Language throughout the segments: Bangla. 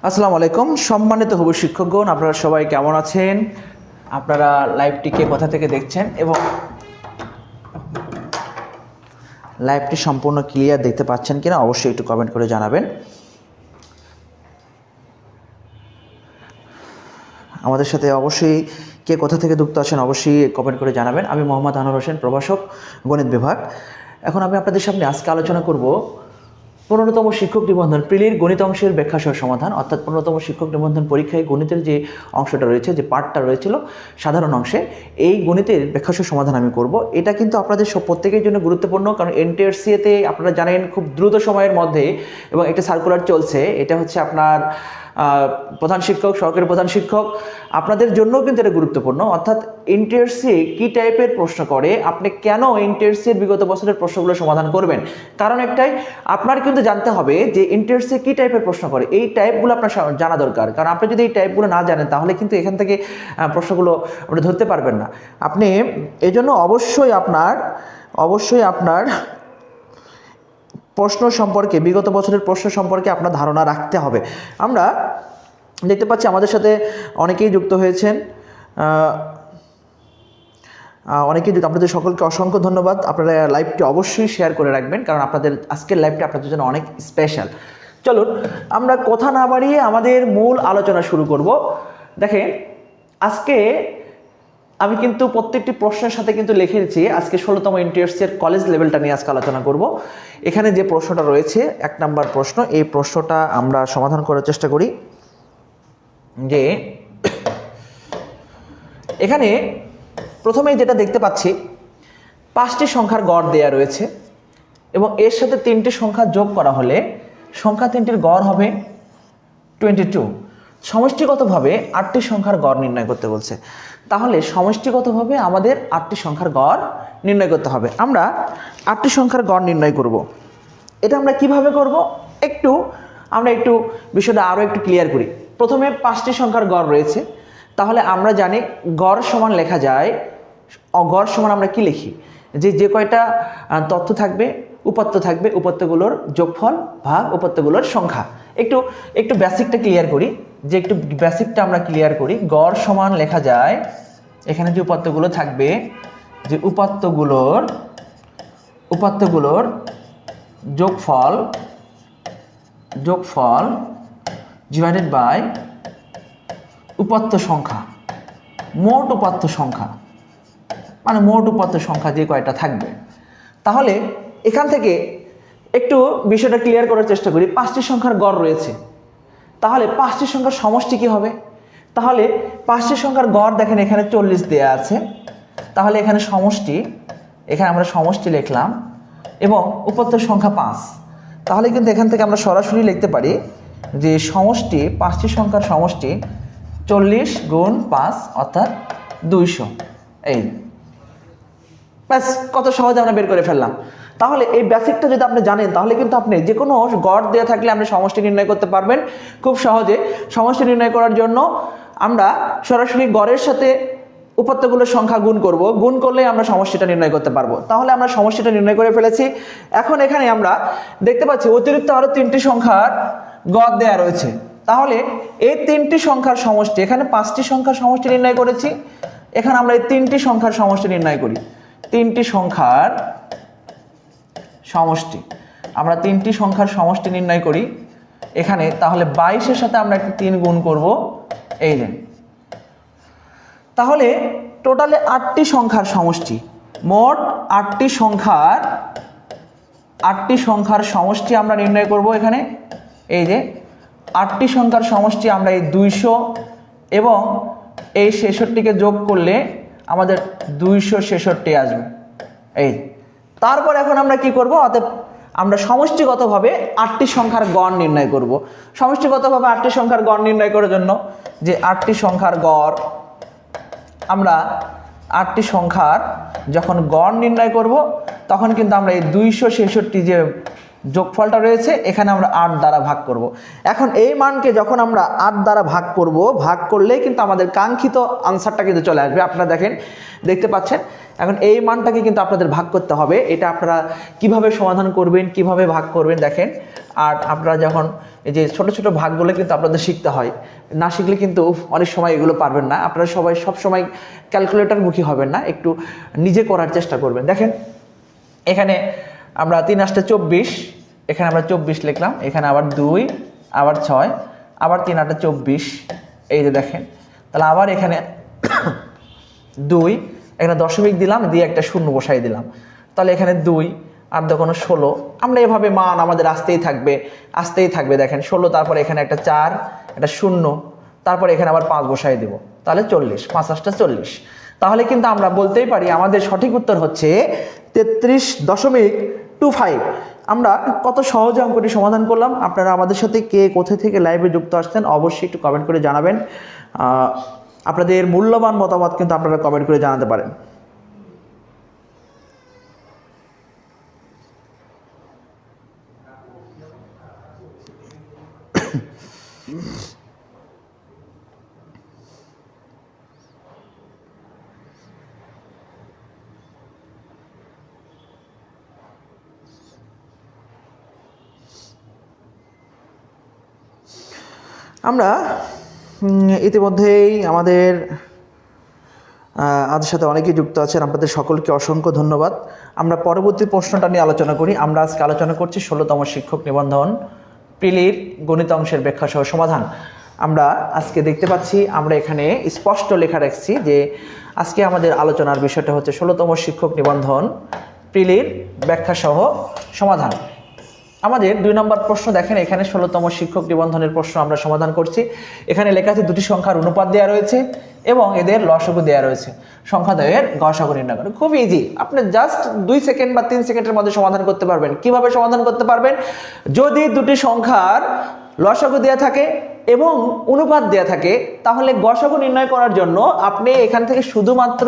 আসসালামু আলাইকুম সম্মানিত হবু শিক্ষকগণ, আপনারা সবাই কেমন আছেন? আপনারা লাইভটিকে কোথা থেকে দেখছেন এবং লাইভটি সম্পূর্ণ ক্লিয়ার দেখতে পাচ্ছেন কিনা অবশ্যই একটু কমেন্ট করে জানাবেন। আমাদের সাথে অবশ্যই কে কোথা থেকে যুক্ত আছেন অবশ্যই কমেন্ট করে জানাবেন। আমি মোহাম্মদ আনোয়ার হোসেন, প্রভাষক, গণিত বিভাগ। এখন আমি আপনাদের সামনে আজকে আলোচনা করব 15তম শিক্ষক নিবন্ধন প্রিলির গণিত অংশের ব্যাখ্যা সহ সমাধান, অর্থাৎ 15তম শিক্ষক নিবন্ধন পরীক্ষায় গণিতের যে অংশটা রয়েছে, যে পার্টটা রয়েছিল সাধারণ অংশে, এই গণিতের ব্যাখ্যা সহ সমাধান আমি করব। এটা কিন্তু আপনাদের প্রত্যেকের জন্য গুরুত্বপূর্ণ, কারণ এনটিআরসিতে আপনারা জানেন খুব দ্রুত সময়ের মধ্যে এবং একটা সার্কুলার চলছে। এটা হচ্ছে আপনার প্রধান শিক্ষক, সহকারী প্রধান শিক্ষক, আপনাদের জন্যও কিন্তু এটা গুরুত্বপূর্ণ। অর্থাৎ এনটিআরসি কী টাইপের প্রশ্ন করে, আপনি কেন এনটিআরসির বিগত বছরের প্রশ্নগুলো সমাধান করবেন, কারণ একটাই, আপনার কিন্তু জানতে হবে যে এনটিআরসি কী টাইপের প্রশ্ন করে। এই টাইপগুলো আপনার জানা দরকার, কারণ আপনি যদি এই টাইপগুলো না জানেন তাহলে কিন্তু এখান থেকে প্রশ্নগুলো আপনি ধরতে পারবেন না। আপনি এই জন্য অবশ্যই আপনার প্রশ্ন সম্পর্কে, বিগত বছরের প্রশ্ন সম্পর্কে আপনার ধারণা রাখতে হবে। আমরা দেখতে পাচ্ছি আমাদের সাথে অনেকেই যুক্ত হয়েছেন, আপনাদের সকলকে অসংখ্য ধন্যবাদ। আপনারা লাইভটি অবশ্যই শেয়ার করে রাখবেন, কারণ আপনাদের আজকের লাইভটি আপনাদের জন্য অনেক স্পেশাল। চলুন আমরা কথা না বাড়িয়ে আমাদের মূল আলোচনা শুরু করব। দেখেন, আজকে আমি কিন্তু প্রত্যেকটি প্রশ্নের সাথে কিন্তু লিখে দিচ্ছি আজকে 16তম এনটিআরসির কলেজ লেভেলটা নিয়ে আজকে আলোচনা করব। এখানে যে প্রশ্নটা রয়েছে 1 নম্বর প্রশ্ন, এই প্রশ্নটা আমরা সমাধান করার চেষ্টা করি। যে এখানে প্রথমেই যেটা দেখতে পাচ্ছি, 5টি সংখ্যার গড় দেয়া রয়েছে এবং এর সাথে 3টি সংখ্যা যোগ করা হলে সংখ্যা 3টির গড় হবে 22। সমষ্টিগতভাবে 8টি সংখ্যার গড় নির্ণয় করতে বলছে। তাহলে সমষ্টিগতভাবে আমাদের 8টি সংখ্যার গড় নির্ণয় করতে হবে। আমরা 8টি সংখ্যার গড় নির্ণয় করব। এটা আমরা কিভাবে করব, আমরা একটু বিষয়টা আরও একটু ক্লিয়ার করি। প্রথমে 5টি সংখ্যার গড় রয়েছে, তাহলে আমরা জানি গড় সমান লেখা যায়, গড় সমান আমরা কি লিখি, যে কয়টা তথ্য থাকবে, উপাত্ত থাকবে, উপাত্তগুলোর যোগফল ভাগ উপাত্তগুলোর সংখ্যা। একটু বেসিকটা ক্লিয়ার করি, আমরা ক্লিয়ার করি। গড় সমান লেখা যায়, এখানে যে উপাত্তগুলো থাকবে, যে উপাত্তগুলোর যোগফল ডিভাইডেড বাই উপাত্ত সংখ্যা, মোট উপাত্ত সংখ্যা, মানে মোট উপাত্ত সংখ্যা যে কয়টা থাকবে। তাহলে এখান থেকে একটু বিষয়টা ক্লিয়ার করার চেষ্টা করি। 5টি সংখ্যার গড় রয়েছে, তাহলে 5টি সংখ্যার সমষ্টি কি হবে? তাহলে 5টি সংখ্যার গড় দেখেন এখানে 40 দেয়া আছে, তাহলে এখানে আমরা সমষ্টি লিখলাম এবং উপাত্তের সংখ্যা 5। তাহলে কিন্তু এখান থেকে আমরা সরাসরি লিখতে পারি যে সমষ্টি, 5টি সংখ্যার সমষ্টি 40 গুণ 5 অর্থাৎ 200। এই ব্যাস, কত সহজে আমরা বের করে ফেললাম। তাহলে এই বেসিকটা যদি আপনি জানেন, তাহলে কিন্তু আপনি যে কোনো গড় দেওয়া থাকলে আপনি সমষ্টি নির্ণয় করতে পারবেন খুব সহজে। সমষ্টি নির্ণয় করার জন্য আমরা সরাসরি গড়ের সাথে উপাত্তগুলোর সংখ্যা গুণ করব, গুণ করলে আমরা সমষ্টিটা নির্ণয় করতে পারবো। তাহলে আমরা সমষ্টিটা নির্ণয় করে ফেলেছি। এখন এখানে আমরা দেখতে পাচ্ছি অতিরিক্ত আরো 3টি সংখ্যার গড় দেওয়া রয়েছে। তাহলে এই 3টি সংখ্যার সমষ্টি, এখানে 5টি সংখ্যার সমষ্টি নির্ণয় করেছি, এখানে আমরা এই 3টি সংখ্যার সমষ্টি নির্ণয় করি। 3টি সংখ্যার সমষ্টি নির্ণয় করি এখানে। তাহলে 22-এর সাথে আমরা একটা 3 গুণ করব, এই যে। তাহলে টোটালে 8টি সংখ্যার সমষ্টি, মোট 8টি সংখ্যার সমষ্টি আমরা নির্ণয় করব এখানে। এই যে 8টি সংখ্যার সমষ্টি আমরা এই 200 এবং এই 66কে যোগ করলে আমাদের 266 আসবে। এই তারপর এখন আমরা কি করব, অর্থাৎ আমরা সমষ্টিগতভাবে 8টি সংখ্যার গড় নির্ণয় করব। সমষ্টিগতভাবে 8টি সংখ্যার গড় নির্ণয় করার জন্য যে 8টি সংখ্যার গড়, আমরা 8টি সংখ্যার যখন গড় নির্ণয় করব তখন কিন্তু আমরা এই 266 যে যোগফলটা রয়েছে, এখানে আমরা 8 দ্বারা ভাগ করব। এখন এই মানকে যখন আমরা 8 দ্বারা ভাগ করব, ভাগ করলেই কিন্তু আমাদের কাঙ্ক্ষিত আনসারটা কিন্তু চলে আসবে। আপনারা দেখেন, দেখতে পাচ্ছেন। এখন এই মানটাকে কিন্তু আপনাদের ভাগ করতে হবে। এটা আপনারা কিভাবে সমাধান করবেন, কিভাবে ভাগ করবেন দেখেন। আর আপনারা যখন এই যে ছোট ছোট ভাগগুলো কিন্তু আপনাদের শিখতে হয়, না শিখলে কিন্তু অনেক সময় এগুলো পারবেন না। আপনারা সবাই সব সময় ক্যালকুলেটরমুখী হবেন না, একটু নিজে করার চেষ্টা করবেন। দেখেন এখানে আমরা 3 8 24, এখানে আমরা 24 লিখলাম, এখানে আবার 2, আবার 6, আবার 3 8 24, এই যে দেখেন। তাহলে আবার এখানে 2, এখানে দশমিক দিলাম, দিয়ে একটা শূন্য বসাই দিলাম। তাহলে এখানে 2 আর কোনো 16। আমরা এভাবে মান আমাদের আসতেই থাকবে। দেখেন 16, তারপরে এখানে একটা 4, একটা 0, তারপরে এখানে আবার 5 বসাই দেব। তাহলে 40, 5 8 40। তাহলে কিন্তু আমরা বলতেই পারি আমাদের সঠিক উত্তর হচ্ছে 33.25। আমরা কত সহজে অঙ্কটি সমাধান করলাম। আপনারা আমাদের সাথে কে কোথা থেকে লাইভে যুক্ত আসছেন অবশ্যই একটু কমেন্ট করে জানাবেন। আপনাদের মূল্যবান মতামত কিন্তু আপনারা কমেন্ট করে জানাতে পারেন। আমরা ইতিমধ্যেই আমাদের সাথে অনেকেই যুক্ত আছেন, আপনাদের সকলকে অসংখ্য ধন্যবাদ। আমরা পরবর্তী প্রশ্নটা নিয়ে আলোচনা করি। আমরা আজকে আলোচনা করছি 16তম শিক্ষক নিবন্ধন প্রিলির গণিত অংশের ব্যাখ্যা সহ সমাধান। আমরা আজকে দেখতে পাচ্ছি, আমরা এখানে স্পষ্ট লেখা রাখছি যে আজকে আমাদের আলোচনার বিষয়টা হচ্ছে 16তম শিক্ষক নিবন্ধন প্রিলির ব্যাখ্যা সহ সমাধান। আমাদের 2 নম্বর প্রশ্ন দেখেন, এখানে 16তম শিক্ষক নিবন্ধনের প্রশ্ন আমরা সমাধান করছি। এখানে লেখা আছে দুটি সংখ্যার অনুপাত দেওয়া রয়েছে এবং এদের লসাগু দেওয়া রয়েছে, সংখ্যাদ্বয়ের গসাগু নির্ণয় করুন। খুব ইজি, আপনি জাস্ট 2 সেকেন্ড বা 3 সেকেন্ডের মধ্যে সমাধান করতে পারবেন। কিভাবে সমাধান করতে পারবেন? যদি দুটি সংখ্যার লসাগু দেওয়া থাকে এবং অনুপাত দেওয়া থাকে, তাহলে গসাগু নির্ণয় করার জন্য আপনি এখান থেকে শুধুমাত্র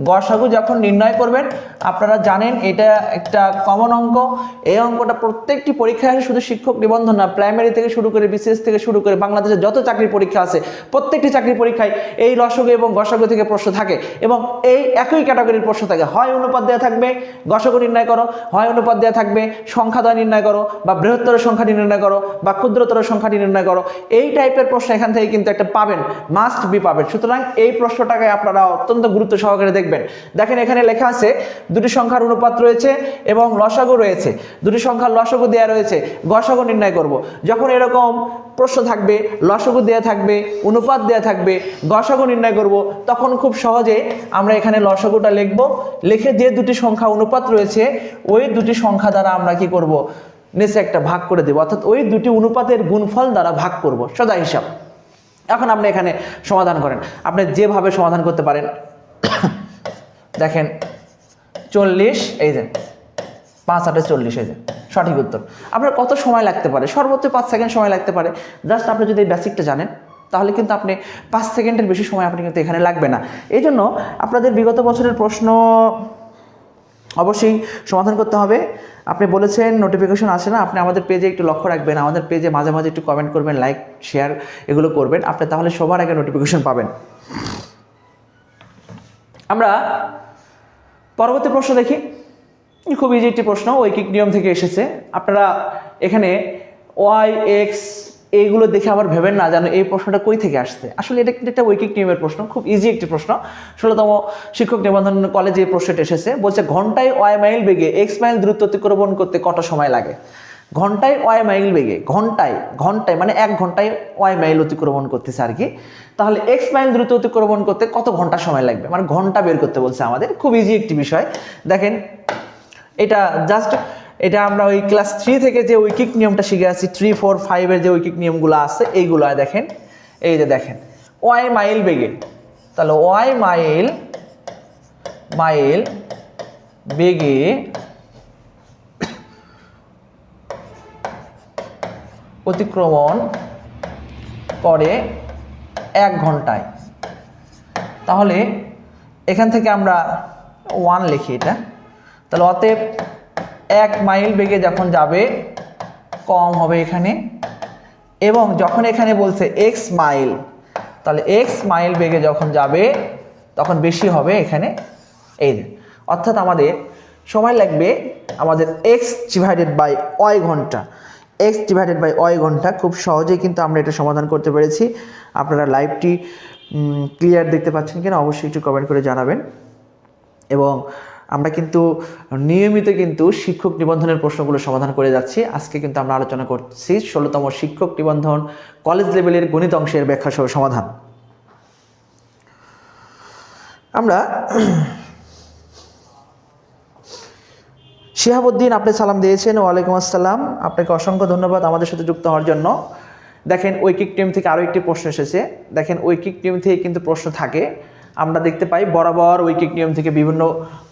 গসাগু যখন নির্ণয় করবেন, আপনারা জানেন এটা একটা কমন অঙ্ক। এই অঙ্কটা প্রত্যেকটি পরীক্ষায় আসে, শুধু শিক্ষক নিবন্ধন না, প্রাইমারি থেকে শুরু করে বিসিএস থেকে শুরু করে বাংলাদেশের যত চাকরির পরীক্ষা আছে প্রত্যেকটি চাকরির পরীক্ষায় এই লসাগু এবং গসাগু থেকে প্রশ্ন থাকে এবং এই একই ক্যাটাগরির প্রশ্ন থাকে। হয় অনুপাত দেওয়া থাকবে গসাগু নির্ণয় করো, হয় অনুপাত দেওয়া থাকবে সংখ্যাদ্বয় নির্ণয় করো, বা বৃহত্তর সংখ্যাটি নির্ণয় করো, বা ক্ষুদ্রতর সংখ্যাটি নির্ণয় করো। এই টাইপের প্রশ্ন এখান থেকে কিন্তু একটা পাবেন, মাস্ট বি পাবেন। সুতরাং এই প্রশ্নটাকে আপনারা অত্যন্ত গুরুত্ব সহকারে দেখবেন। দেখেন এখানে লেখা আছে দুটি সংখ্যার অনুপাত রয়েছে এবং লসাগু রয়েছে, দুটি সংখ্যার লসাগু দেওয়া রয়েছে, গসাগু নির্ণয় করব। যখন এরকম প্রশ্ন থাকবে, লসাগু দেওয়া থাকবে, অনুপাত দেওয়া থাকবে, গসাগু নির্ণয় করব, তখন খুব সহজে আমরা এখানে লসাগুটা লিখব। লিখে যে দুটি সংখ্যা অনুপাত রয়েছে ওই দুটি সংখ্যা দ্বারা আমরা কি করব, নিচে একটা ভাগ করে দেব, অর্থাৎ ওই দুটি অনুপাতের গুণফল দ্বারা ভাগ করব, সোজা হিসাব। এখন আপনি এখানে সমাধান করেন, আপনি যেভাবে সমাধান করতে পারেন। দেখেন 40, এই যে 5 8 40, এই যে সঠিক উত্তর। আপনার কত সময় লাগতে পারে? সর্বোচ্চ 5 সেকেন্ড সময় লাগতে পারে। জাস্ট আপনি যদি এই বেসিকটা জানেন তাহলে কিন্তু আপনি 5 সেকেন্ডের বেশি সময় আপনি কিন্তু এখানে লাগবে না। এই জন্য আপনাদের বিগত বছরের প্রশ্ন অবশ্যই সমাধান করতে হবে। আপনি বলেছেন নোটিফিকেশন আসে না, আপনি আমাদের পেজে একটু লক্ষ্য রাখবেন, আমাদের পেজে মাঝে মাঝে একটু কমেন্ট করবেন, লাইক শেয়ার এগুলো করবেন, আপনি তাহলে সবার আগে নোটিফিকেশন পাবেন। আমরা পরবর্তী প্রশ্ন দেখি। খুব ইজি একটি প্রশ্ন, ঐকিক নিয়ম থেকে এসেছে। আপনারা এখানে ওয়াই এক্স এইগুলো দেখে আবার ভেবেন না যেন এই প্রশ্নটা কই থেকে আসছে। আসলে এটা কিন্তু একটা ঐকিক নিয়মের প্রশ্ন, খুব ইজি একটি প্রশ্ন। 16তম শিক্ষক নিবন্ধন কলেজে এই প্রশ্নটা এসেছে। বলছে ঘন্টায় ওয়াই মাইল বেগে এক্স মাইল দূরত্ব অতিক্রমণ করতে কত সময় লাগে? ঘন্টায় ওয়াই মাইল বেগে, ঘন্টায় মানে 1 ঘন্টায় ওয়াই মাইল অতিক্রমণ করতেছে আর কি। তাহলে এক্স মাইল দ্রুত অতিক্রমণ করতে কত ঘন্টা সময় লাগবে, মানে ঘন্টা বের করতে বলছে আমাদের। খুব ইজি একটি বিষয়। দেখেন এটা জাস্ট এটা আমরা ওই ক্লাস 3 থেকে যে ঐকিক নিয়মটা শিখে আছি, 3 4 5 এর যে ঐকিক নিয়মগুলো আছে এইগুলো দেখেন। এই যে দেখেন ওয়াই মাইল বেগে, তাহলে ওয়াই মাইল বেগে অতিক্রমণ করে 1 ঘন্টায়। তাহলে এখান থেকে আমরা 1 লিখি এটা। তাহলে অতএব 1 মাইল বেগে যখন যাবে কম হবে এখানে, এবং যখন এখানে বলছে x মাইল, তাহলে x মাইল বেগে যখন যাবে তখন বেশি হবে এখানে। এই অর্থাৎ আমাদের সময় লাগবে আমাদের x ডিভাইডেড বাই y ঘন্টা, x ডিভাইডেড বাই y ঘন্টা। খুব সহজেই কিন্তু আমরা এটা সমাধান করতে পেরেছি। আপনারা লাইভটি ক্লিয়ার দেখতে পাচ্ছেন কিনা অবশ্যই একটু কমেন্ট করে জানাবেন। এবং আমরা কিন্তু নিয়মিত কিন্তু শিক্ষক নিবন্ধনের প্রশ্নগুলো সমাধান করে যাচ্ছি। আজকে কিন্তু আমরা আলোচনা করছি 16তম শিক্ষক নিবন্ধন কলেজ লেভেলের গণিত অংশের ব্যাখ্যা সহ সমাধান। আমরা শিহাবুদ্দিন, আপনি সালাম দিয়েছেন। ওয়ালাইকুম আসসালাম, আপনাকে অসংখ্য ধন্যবাদ আমাদের সাথে যুক্ত হওয়ার জন্য। দেখেন ঐকিক টিম থেকে আরও একটি প্রশ্ন এসেছে। দেখেন ঐকিক টিম থেকে কিন্তু প্রশ্ন থাকে, আমরা দেখতে পাই বরাবর ঐকিক নিয়ম থেকে বিভিন্ন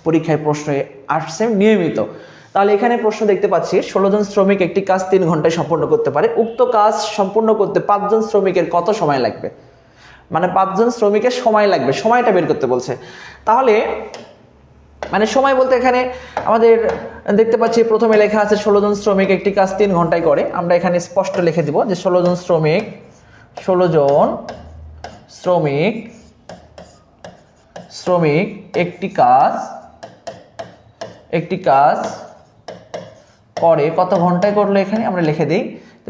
পরীক্ষায় প্রশ্ন আসছে নিয়মিত। তাহলে এখানে প্রশ্ন দেখতে পাচ্ছি 16 জন শ্রমিক একটি কাজ 3 ঘন্টায় সম্পন্ন করতে পারে। উক্ত কাজ সম্পূর্ণ করতে 5 জন শ্রমিকের কত সময় লাগবে? মানে 5 জন শ্রমিকের সময় লাগবে, সময়টা বের করতে বলছে। তাহলে মানে সময় বলতে এখানে আমাদের দেখতে পাচ্ছি প্রথমে লেখা আছে 16 জন শ্রমিক একটি কাজ 3 ঘন্টায় করে। আমরা এখানে স্পষ্ট লিখে দিব যে 16 জন শ্রমিক একটি কাজ করে কত ঘন্টায় করলো, এখানে আমরা লিখে দিই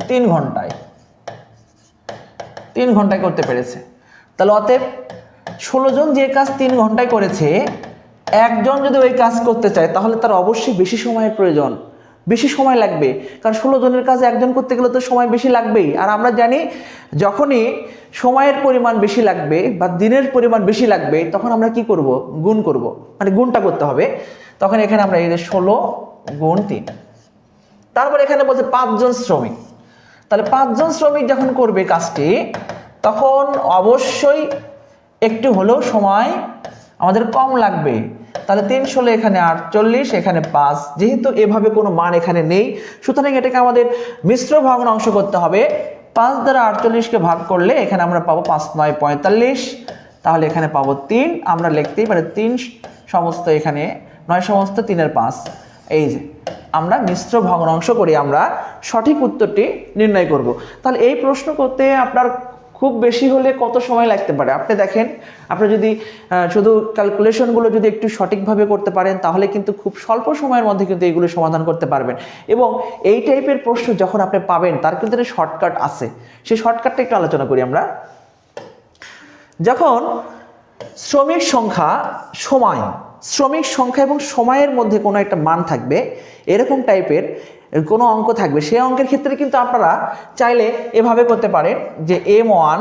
3 ঘন্টায় করতে পেরেছে। তাহলে অতএব 16 জন যে কাজ 3 ঘন্টায় করেছে, একজন যদি ওই কাজ করতে চায় তাহলে তার অবশ্যই বেশি সময়ের প্রয়োজন, বেশি সময় লাগবে। কারণ 16 জনের কাজ একজন করতে গেলে তো সময় বেশি লাগবেই। আর আমরা জানি যখনই সময়ের পরিমাণ বেশি লাগবে বা দিনের পরিমাণ বেশি লাগবে তখন আমরা কি করব? গুণ করব, মানে গুণটা করতে হবে। তখন এখানে আমরা এই যে 16 গুণ 3। তারপর এখানে বলছে 5 জন শ্রমিক। তাহলে 5 জন শ্রমিক যখন করবে কাজটি তখন অবশ্যই একটু হলেও সময় আমাদের কম লাগবে। তাহলে 3 16 এখানে 48, এখানে 5। যেহেতু এভাবে কোনো মান এখানে নেই, সুতরাং এটাকে আমাদের মিশ্র ভগ্নাংশ করতে হবে। 5 দ্বারা 48কে ভাগ করলে এখানে আমরা পাবো 5 9 45। তাহলে এখানে পাবো 3। আমরা লিখতেই পারি 3 সমস্ত, এখানে 9 সমস্ত 3 এর 5। এই যে আমরা মিশ্র ভগ্নাংশ করে আমরা সঠিক উত্তরটি নির্ণয় করব। তাহলে এই প্রশ্ন করতে আপনার খুব বেশি হলে কত সময় লাগতে পারে? আপনি দেখেন, আপনি যদি শুধু ক্যালকুলেশনগুলো যদি একটু সঠিকভাবে করতে পারেন তাহলে কিন্তু খুব স্বল্প সময়ের মধ্যে কিন্তু এইগুলো সমাধান করতে পারবেন। এবং এই টাইপের প্রশ্ন যখন আপনি পাবেন তার কিন্তু একটা শর্টকাট আছে, সেই শর্টকাটটা একটু আলোচনা করি আমরা। যখন শ্রমিক সংখ্যা এবং সময়ের মধ্যে কোনো একটা মান থাকবে, এরকম টাইপের কোনো অঙ্ক থাকবে, সেই অঙ্কের ক্ষেত্রে কিন্তু আপনারা চাইলে এভাবে করতে পারেন যে m1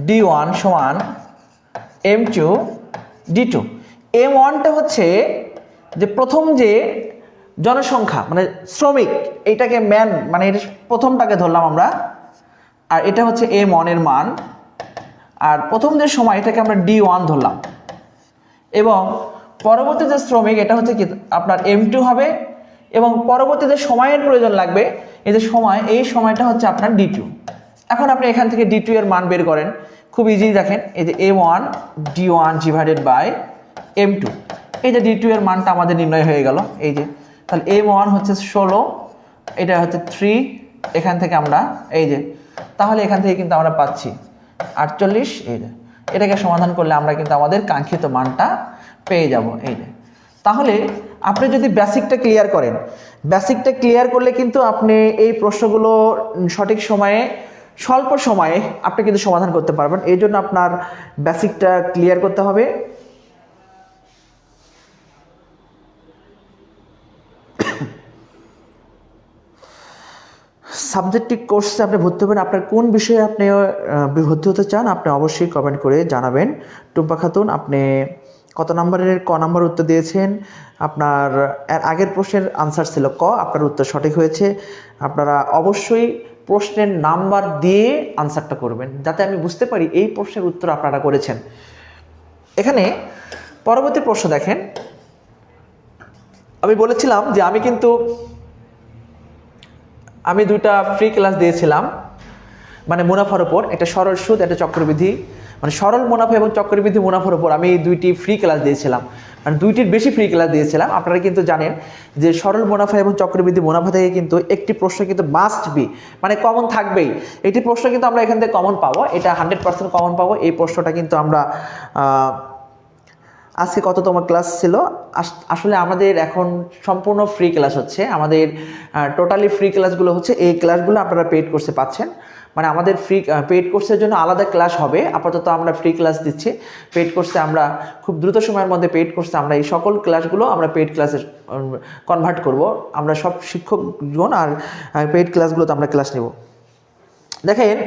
d1 সমান m2 d2। m1টা হচ্ছে যে প্রথম যে জনসংখ্যা মানে শ্রমিক, এটাকে ম্যান মানে এটা প্রথমটাকে ধরলাম আমরা, আর এটা হচ্ছে m1 এর মান। আর প্রথম যে সময় এটাকে আমরা d1 ধরলাম, এবং পরবর্তী যে শ্রমিক এটা হচ্ছে কি আপনার m2 হবে, এবং পরবর্তী যে সময়ের প্রয়োজন লাগবে এই যে সময়, এই সময়টা হচ্ছে আপনার d2। এখন আপনি এখান থেকে d2 এর মান বের করেন, খুব ইজি। দেখেন এই যে m1 d1 divided by m2, এই যে d2 এর মানটা আমাদের নির্ণয় হয়ে গেল। এই যে তাহলে m1 হচ্ছে 16, এটা হচ্ছে 3, এখান থেকে আমরা এই যে তাহলে এখান থেকে কিন্তু আমরা পাচ্ছি 48। এই যে এটাকে সমাধান করলে আমরা কিন্তু আমাদের কাঙ্ক্ষিত মানটা পেয়ে যাব। এই যে তাহলে আপনি যদি বেসিকটা ক্লিয়ার করেন, বেসিকটা ক্লিয়ার করলে কিন্তু আপনি এই প্রশ্নগুলো সঠিক সময়ে স্বল্প সময়ে আপনি কিন্তু সমাধান করতে পারবেন। এই জন্য আপনার বেসিকটা ক্লিয়ার করতে হবে। সাবজেক্টিভ কোর্সে আপনি ভর্তি হবেন, আপনার কোন বিষয়ে আপনি ভর্তি হতে চান আপনি অবশ্যই কমেন্ট করে জানাবেন। টুম্পা খাতুন, আপনি কত নম্বরের ক নম্বর উত্তর দিয়েছেন? আপনার আগের প্রশ্নের আনসার ছিল ক, আপনার উত্তর সঠিক হয়েছে। আপনারা অবশ্যই প্রশ্নের নাম্বার দিয়ে আনসারটা করবেন যাতে আমি বুঝতে পারি এই প্রশ্নের উত্তর আপনারা করেছেন। এখানে পরবর্তী প্রশ্ন দেখেন, আমি বলেছিলাম যে আমি দুইটা ফ্রি ক্লাস দিয়েছিলাম, মানে মুনাফার উপর, একটা সরল সুদ, একটা চক্রবৃদ্ধি, মানে সরল মুনাফা এবং চক্রবৃদ্ধি মুনাফার উপর আমি দুইটি ফ্রি ক্লাস দিয়েছিলাম। মানে 2টির বেশি ফ্রি ক্লাস দিয়েছিলাম। আপনারা কিন্তু জানেন যে সরল মুনাফা এবং চক্রবৃদ্ধি মুনাফা থেকে কিন্তু একটি প্রশ্ন কিন্তু মাস্ট বি, মানে কমন থাকবেই। একটি প্রশ্ন কিন্তু আমরা এখান থেকে কমন পাবো, এটা 100% কমন পাবো। এই প্রশ্নটা কিন্তু আমরা আজকে কততম ক্লাস ছিল, আসলে আমাদের এখন সম্পূর্ণ ফ্রি ক্লাস হচ্ছে, আমাদের টোটালি ফ্রি ক্লাসগুলো হচ্ছে এই ক্লাসগুলো আপনারা পেইড কোর্সে পাচ্ছেন। মানে আমাদের ফ্রি পেইড কোর্সের জন্য আলাদা ক্লাস হবে, আপাতত আমরা ফ্রি ক্লাস দিচ্ছি। পেইড কোর্সে আমরা খুব দ্রুত সময়ের মধ্যে পেইড কোর্সে আমরা এই সকল ক্লাসগুলো আমরা পেইড ক্লাসে কনভার্ট করব। আমরা সব শিক্ষকগণ আর পেইড ক্লাসগুলোতে আমরা ক্লাস নেব। দেখেন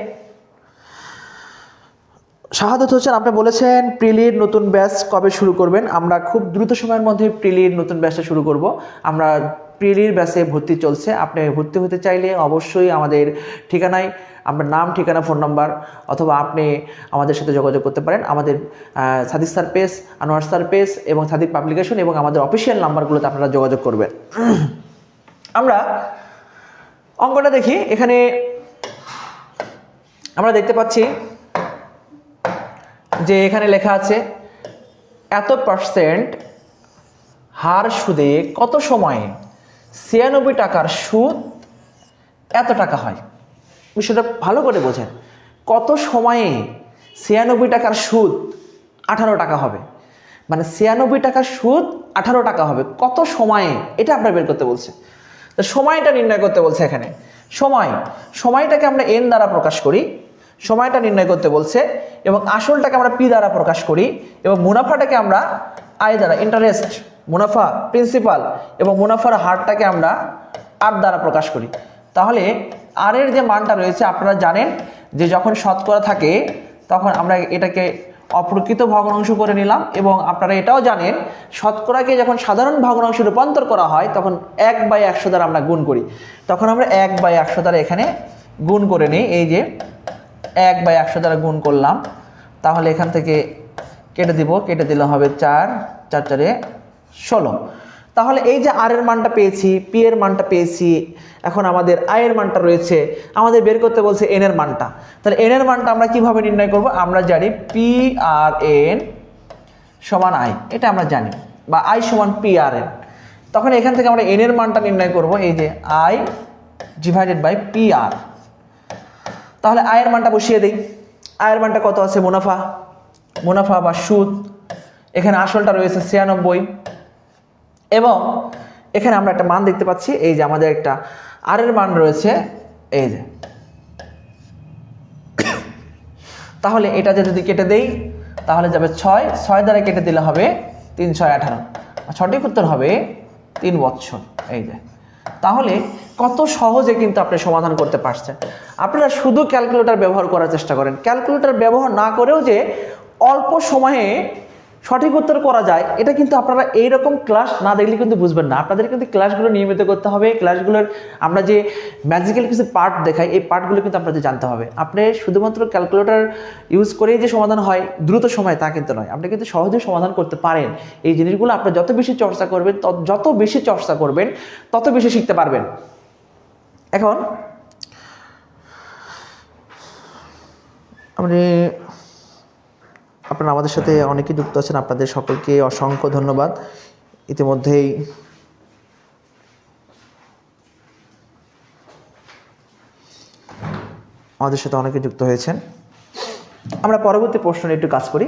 শাহাদত হোসেন আপনি বলেছেন প্রিলির নতুন ব্যাচ কবে শুরু করবেন? আমরা খুব দ্রুত সময়ের মধ্যে প্রিলির নতুন ব্যাচটা শুরু করব। আমরা প্রিলির ব্যাচে ভর্তি চলছে। আপনি ভর্তি হতে চাইলে অবশ্যই আমাদের ঠিকানায় আপনার নাম, ঠিকানা, ফোন নাম্বার অথবা আপনি আমাদের সাথে যোগাযোগ করতে পারেন। আমাদের Sadiq sir page, Anwar sir page এবং সাদিক পাবলিকেশন এবং আমাদের অফিসিয়াল নাম্বারগুলোতে আপনারা যোগাযোগ করবেন। আমরা অঙ্কটা দেখি। এখানে আমরা দেখতে পাচ্ছি যে এখানে লেখা আছে এত % হার সুদে কত সময়ে 96 টাকার সুদ এত টাকা হয়। বিষয়টা ভালো করে বোঝেন, কত সময়ে 96 টাকার সুদ 18 টাকা হবে, মানে 96 টাকার সুদ 18 টাকা হবে কত সময়ে, এটা আপনার বের করতে বলছে। তো সময়টা নির্ণয় করতে বলছে। এখানে সময়টাকে আমরা এন দ্বারা প্রকাশ করি, সময়টা নির্ণয় করতে বলছে, এবং আসলটাকে আমরা পি দ্বারা প্রকাশ করি, এবং মুনাফাটাকে আমরা আই দ্বারা, ইন্টারেস্ট, মুনাফা, প্রিন্সিপাল এবং মুনাফার হারটাকে আমরা আর দ্বারা প্রকাশ করি। তাহলে আর এর যে মানটা রয়েছে আপনারা জানেন যে যখন শতকরা থাকে তখন আমরা এটাকে অপ্রকৃত ভগ্নাংশ করে নিলাম, এবং আপনারা এটাও জানেন শতকরাকে যখন সাধারণ ভগ্নাংশে রূপান্তর করা হয় তখন 1/100 দ্বারা আমরা গুণ করি। তখন আমরা 1/100 দ্বারা এখানে গুণ করে নিই। এই যে 1/100 দ্বারা গুণ করলাম, তাহলে এখান থেকে কেটে দিব, কেটে দিলে হবে 4, 4 4 16। তাহলে এই যে আর এর মানটা পেয়েছি, পি এর মানটা পেয়েছি, এখন আমাদের আই এর মানটা রয়েছে, আমাদের বের করতে বলছে এন এর মানটা। তাহলে এন এর মানটা আমরা কিভাবে নির্ণয় করব? আমরা জানি পি আর এন সমান আই, এটা আমরা জানি, বা আই সমান পি আর এন। তখন এখান থেকে আমরা এন এর মানটা নির্ণয় করব, এই যে I divided by P R. তাহলে আয়ের মানটা বসিয়ে দিই। আয়ের মানটা কত আছে? মুনাফা বা সুদ। এখানে আসলটা রয়েছে 96, এবং এখানে আমরা একটা মান দেখতে পাচ্ছি, এই যে আমাদের একটা আর এর মান রয়েছে, এই যে। তাহলে এটা যদি কেটে দেই তাহলে যাবে 6 দ্বারা কেটে দিলে হবে 3 6 18। সঠিক উত্তর হবে 3 বৎসর। এই যে, তাহলে কত সহজে কিন্তু আপনি সমাধান করতে পারছেন। আপনারা শুধু ক্যালকুলেটর ব্যবহার করার চেষ্টা করেন। ক্যালকুলেটর ব্যবহার না করেও যে অল্প সময়ে সঠিক উত্তর করা যায়, এটা কিন্তু আপনারা এইরকম ক্লাস না দেখলে কিন্তু বুঝবেন না। আপনাদের কিন্তু ক্লাসগুলো নিয়মিত করতে হবে। ক্লাসগুলোর আমরা যে ম্যাজিক্যাল কিছু পার্ট দেখাই, এই পার্টগুলো কিন্তু আপনাদের জানতে হবে। আপনি শুধুমাত্র ক্যালকুলেটর ইউজ করেই যে সমাধান হয় দ্রুত সময়, তা কিন্তু নয়। আপনি কিন্তু সহজে সমাধান করতে পারেন। এই জিনিসগুলো আপনি যত বেশি চর্চা করবেন, তত বেশি শিখতে পারবেন। এখন আপনারা আমাদের সাথে অনেকেই যুক্ত আছেন, আপনাদের সকলকে অসংখ্য ধন্যবাদ। ইতিমধ্যেই আমাদের সাথে অনেকে যুক্ত হয়েছেন। আমরা পরবর্তী প্রশ্ন নিয়ে একটু কাজ করি।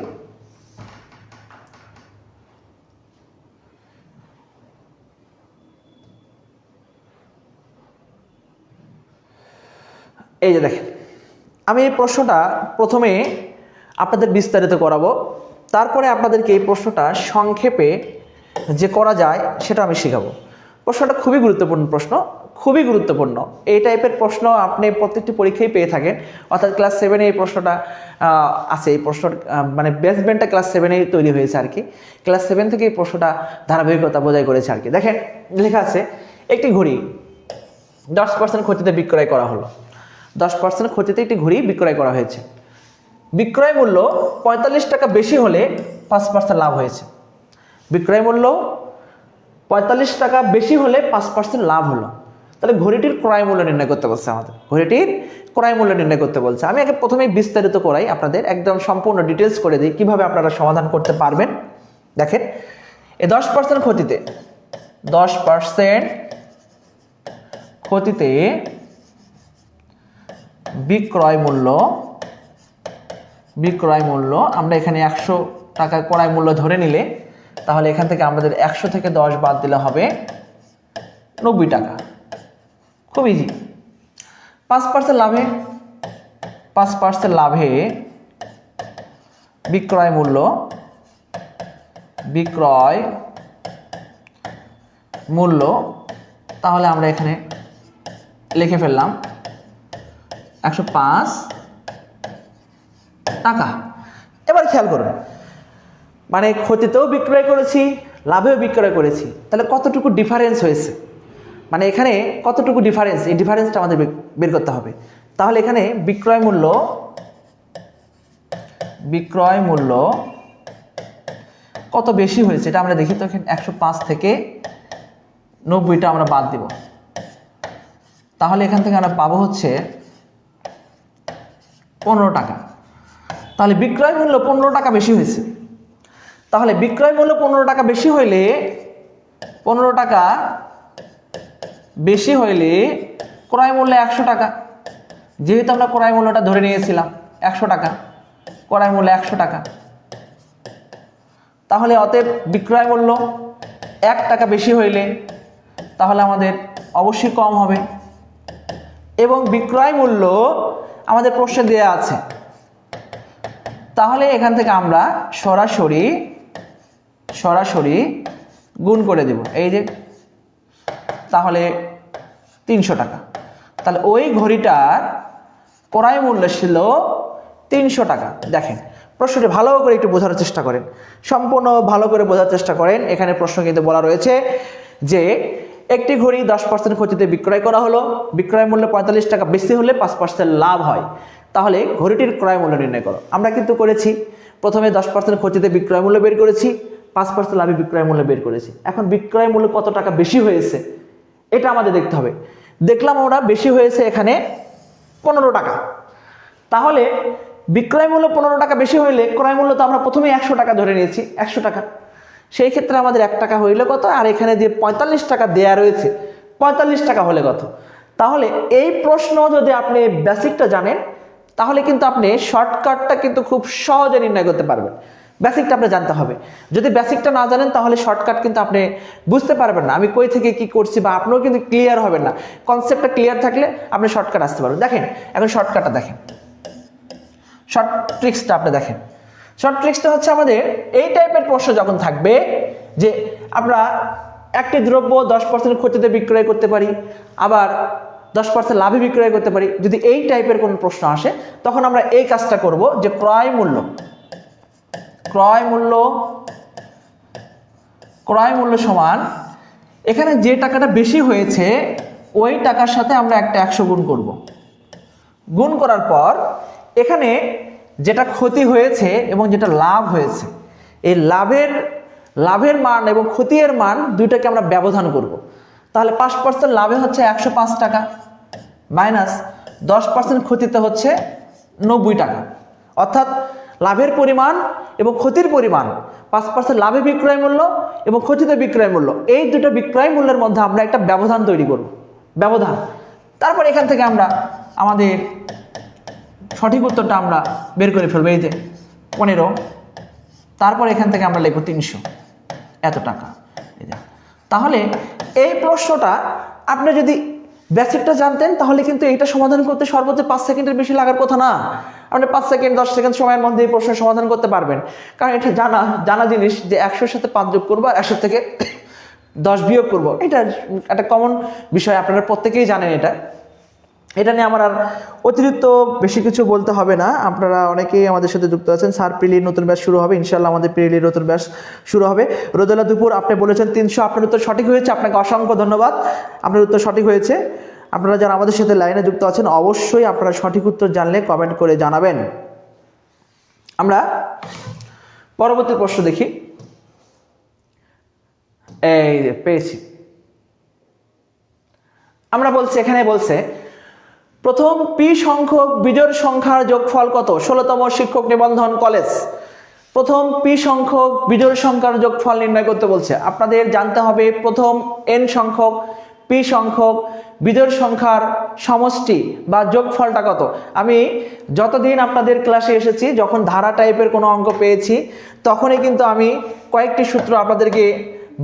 এই যে দেখেন, আমি এই প্রশ্নটা প্রথমে আপনাদের বিস্তারিত করাবো, তারপরে আপনাদেরকে এই প্রশ্নটা সংক্ষেপে যে করা যায় সেটা আমি শেখাবো। প্রশ্নটা খুবই গুরুত্বপূর্ণ প্রশ্ন, খুবই গুরুত্বপূর্ণ। এই টাইপের প্রশ্ন আপনি প্রত্যেকটি পরীক্ষায় পেয়ে থাকেন, অর্থাৎ ক্লাস 7-এ এই প্রশ্নটা আছে। এই প্রশ্ন মানে বেসমেন্টটা ক্লাস 7-এ তৈরি হয়েছে আর কি। ক্লাস 7 থেকে এই প্রশ্নটা ধারাবাহিকতা বজায় করেছে আর কি। দেখেন লেখা আছে, একটি ঘড়ি 10% ক্ষতিতে বিক্রয় করা হলো। 10% ক্ষতিতে একটি ঘড়ি বিক্রয় করা হয়েছে। বিক্রয় মূল্য 45 টাকা বেশি হলে 5% লাভ হয়েছে। বিক্রয় মূল্য 45 টাকা বেশি হলে 5% লাভ হলো। তাহলে ঘড়িটির ক্রয় মূল্য নির্ণয় করতে বলছে আমাদের। ঘড়িটির ক্রয় মূল্য নির্ণয় করতে বলছে। আমি আগে প্রথমেই বিস্তারিত করাই, আপনাদের একদম সম্পূর্ণ ডিটেলস করে দিই কিভাবে আপনারা সমাধান করতে পারবেন। দেখেন এই 10% ক্ষতিতে 10% ক্ষতিতে বিক্রয় মূল্য আমরা এখানে 100 টাকা ক্রয় মূল্য ধরে নিলে, তাহলে এখান থেকে আমাদের 100 থেকে 10 বাদ দিলে হবে 90 টাকা। খুব ইজি। 5% লাভে বিক্রয় মূল্য তাহলে আমরা এখানে লিখে ফেললাম 105 টাকা। এবার খেয়াল করুন, মানে ক্ষতিতেও বিক্রয় করেছি, লাভেও বিক্রয় করেছি, তাহলে কতটুকু ডিফারেন্স হয়েছে, মানে এখানে কতটুকু ডিফারেন্স, এই ডিফারেন্সটা আমাদের বের করতে হবে। তাহলে এখানে বিক্রয় মূল্য কত বেশি হয়েছে এটা আমরা দেখি তো। এখানে 105 থেকে 90টা আমরা বাদ দিব, তাহলে এখান থেকে আমরা পাবো হচ্ছে 15 টাকা। তাহলে বিক্রয় মূল্য 15 টাকা বেশি হয়েছে। তাহলে বিক্রয় মূল্য 15 টাকা বেশি হইলে 15 টাকা বেশি হইলে ক্রয় মূল্য 100 টাকা। যেহেতু আমরা ক্রয় মূল্যটা ধরে নিয়েছিলাম 100 টাকা, ক্রয় মূল্য 100 টাকা, তাহলে অতএব বিক্রয় মূল্য 1 টাকা বেশি হইলে তাহলে আমাদের অবশ্যই কম হবে। এবং বিক্রয় মূল্য আমাদের প্রশ্নে দেয়া আছে, তাহলে এখান থেকে আমরা সরাসরি গুণ করে দেব, এই যে তাহলে 300 টাকা। তাহলে ওই ঘড়িটার ক্রয় মূল্য ছিল 300 টাকা। দেখেন প্রশ্নটি ভালো করে একটু বোঝার চেষ্টা করেন, সম্পূর্ণ ভালো করে বোঝার চেষ্টা করেন। এখানে প্রশ্ন কিন্তু বলা রয়েছে যে একটি ঘড়ি 10% ক্ষতিতে বিক্রয় করা হলো, বিক্রয় মূল্য 45 টাকা বেশি হলে 5% লাভ হয়, তাহলে ঘড়িটির ক্রয় মূল্য নির্ণয় করো। আমরা কিন্তু করেছি প্রথমে 10% ক্ষতিতে বিক্রয় মূল্য বের করেছি, 5% লাভে বিক্রয় মূল্য বের করেছি। এখন বিক্রয় মূল্য কত টাকা বেশি হয়েছে এটা আমাদের দেখতে হবে। দেখলাম আমরা বেশি হয়েছে এখানে 15 টাকা। তাহলে বিক্রয় মূল্য 15 টাকা বেশি হইলে ক্রয় মূল্য তো আমরা প্রথমে 100 টাকা ধরে নিয়েছি, 100 টাকা। সেই ক্ষেত্রে আমাদের 1 টাকা হইলে কত, আর এখানে যে 45 টাকা দেয়া রয়েছে 45 টাকা হলে কত। তাহলে এই প্রশ্ন যদি আপনি বেসিকটা জানেন তাহলে কিন্তু আপনি শর্টকাটটা কিন্তু খুব সহজে নির্ণয় করতে পারবেন। বেসিকটা আপনি জানতে হবে। যদি বেসিকটা না জানেন তাহলে শর্টকাট কিন্তু আপনি বুঝতে পারবেন না, আমি কই থেকে কি করছি, বা আপনিও কিন্তু ক্লিয়ার হবেন না। কনসেপ্টটা ক্লিয়ার থাকলে আপনি শর্টকাট আসতে পারবেন। দেখেন এখন শর্টকাটটা দেখেন, শর্ট ট্রিক্সটা আপনি দেখেন। শর্ট ট্রিক্সটা হচ্ছে আমাদের এই টাইপের প্রশ্ন যখন থাকবে যে আমরা একটি দ্রব্য 10% ক্ষতিতে বিক্রয় করতে পারি, আবার 10% লাভে বিক্রয় করতে পারি, যদি এই টাইপের কোনো প্রশ্ন আসে তখন আমরা এই কাজটা করব যে ক্রয় মূল্য সমান এখানে যে টাকাটা বেশি হয়েছে ওই টাকার সাথে আমরা একটা 100 গুণ করব। গুণ করার পর এখানে যেটা ক্ষতি হয়েছে এবং যেটা লাভ হয়েছে, এই লাভের মান এবং ক্ষতির মান দুইটাকে আমরা ব্যবধান করব। তাহলে 5% লাভে হচ্ছে 105 টাকা মাইনাস 10% ক্ষতিতে হচ্ছে 90 টাকা। অর্থাৎ লাভের পরিমাণ এবং ক্ষতির পরিমাণ, 5% লাভে বিক্রয় মূল্য এবং ক্ষতিতে বিক্রয় মূল্য, এই দুটো বিক্রয় মূল্যের মধ্যে আমরা একটা ব্যবধান তৈরি করব, ব্যবধান। তারপর এখান থেকে আমরা আমাদের সঠিক উত্তরটা আমরা বের করে ফেলবো, এই যে 15। তারপর এখান থেকে আমরা লিখব 300 এত টাকা। তাহলে এই প্রশ্নটা আপনি যদি বেসিকটা জানতেন তাহলে কিন্তু এটা সমাধান করতে সর্বোচ্চ 5 সেকেন্ডের বেশি লাগার কথা না। আপনি 5 সেকেন্ড 10 সেকেন্ড সময়ের মধ্যে এই প্রশ্নের সমাধান করতে পারবেন, কারণ এটা জানা জিনিস যে 100-র সাথে 5 যোগ করবো আর 100 থেকে 10 বিয়োগ করব। এটা একটা কমন বিষয়, আপনারা প্রত্যেকেই জানেন। এটা নিয়ে আমার আর অতিরিক্ত বেশি কিছু বলতে হবে না। আপনারা অনেকেই আমাদের সাথে যুক্ত আছেন। স্যার প্রিলির নতুন ব্যাচ শুরু হবে, ইনশাআল্লাহ আমাদের প্রিলির নতুন ব্যাচ শুরু হবে। রোদেলা দুপুর আপনি বলেছেন 300, আপনার উত্তর সঠিক হয়েছে, আপনাকে অসংখ্য ধন্যবাদ, আপনার উত্তর সঠিক হয়েছে। আপনারা যারা আমাদের সাথে লাইনে যুক্ত আছেন অবশ্যই আপনারা সঠিক উত্তর জানলে কমেন্ট করে জানাবেন। আমরা পরবর্তী প্রশ্ন দেখি। এই যে পেয়েছি, আমরা বলছি এখানে বলছে প্রথম পি সংখ্যক বিজোড় সংখ্যার যোগফল কত? 16তম শিক্ষক নিবন্ধন কলেজ। প্রথম পি সংখ্যক বিজোড় সংখ্যার যোগফল নির্ণয় করতে বলছে। আপনাদের জানতে হবে প্রথম n সংখ্যক পি সংখ্যক বিজোড় সংখ্যার সমষ্টি বা যোগফলটা কত। আমি যতদিন আপনাদের ক্লাসে এসেছি, যখন ধারা টাইপের কোনো অঙ্ক পেয়েছি, তখনই কিন্তু আমি কয়েকটি সূত্র আপনাদেরকে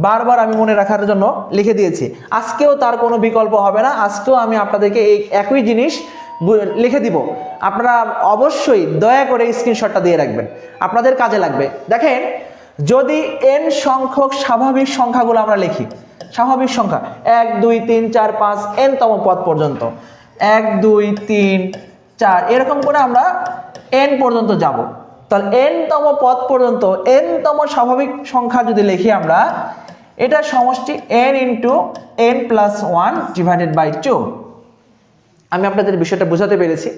বারবার আমি মনে রাখার জন্য লিখে দিয়েছি। আজকেও তার কোনো বিকল্প হবে না, আজকেও আমি আপনাদেরকে এই একই জিনিস লিখে দিব। আপনারা অবশ্যই দয়া করে স্ক্রিনশটটা দিয়ে রাখবেন, আপনাদের কাজে লাগবে। দেখেন, যদি n সংখ্যক স্বাভাবিক সংখ্যাগুলো আমরা লিখি, স্বাভাবিক সংখ্যা 1 2 3 4 5 n তম পদ পর্যন্ত, 1 2 3 4 এরকম করে আমরা n পর্যন্ত যাব। তাহলে n তম পদ পর্যন্ত n তম স্বাভাবিক সংখ্যা যদি লিখি আমরা, এটা সমষ্টি n into n plus 1 divided by 2। আমি আপনাদের বিষয়টা বোঝাতে পেরেছি।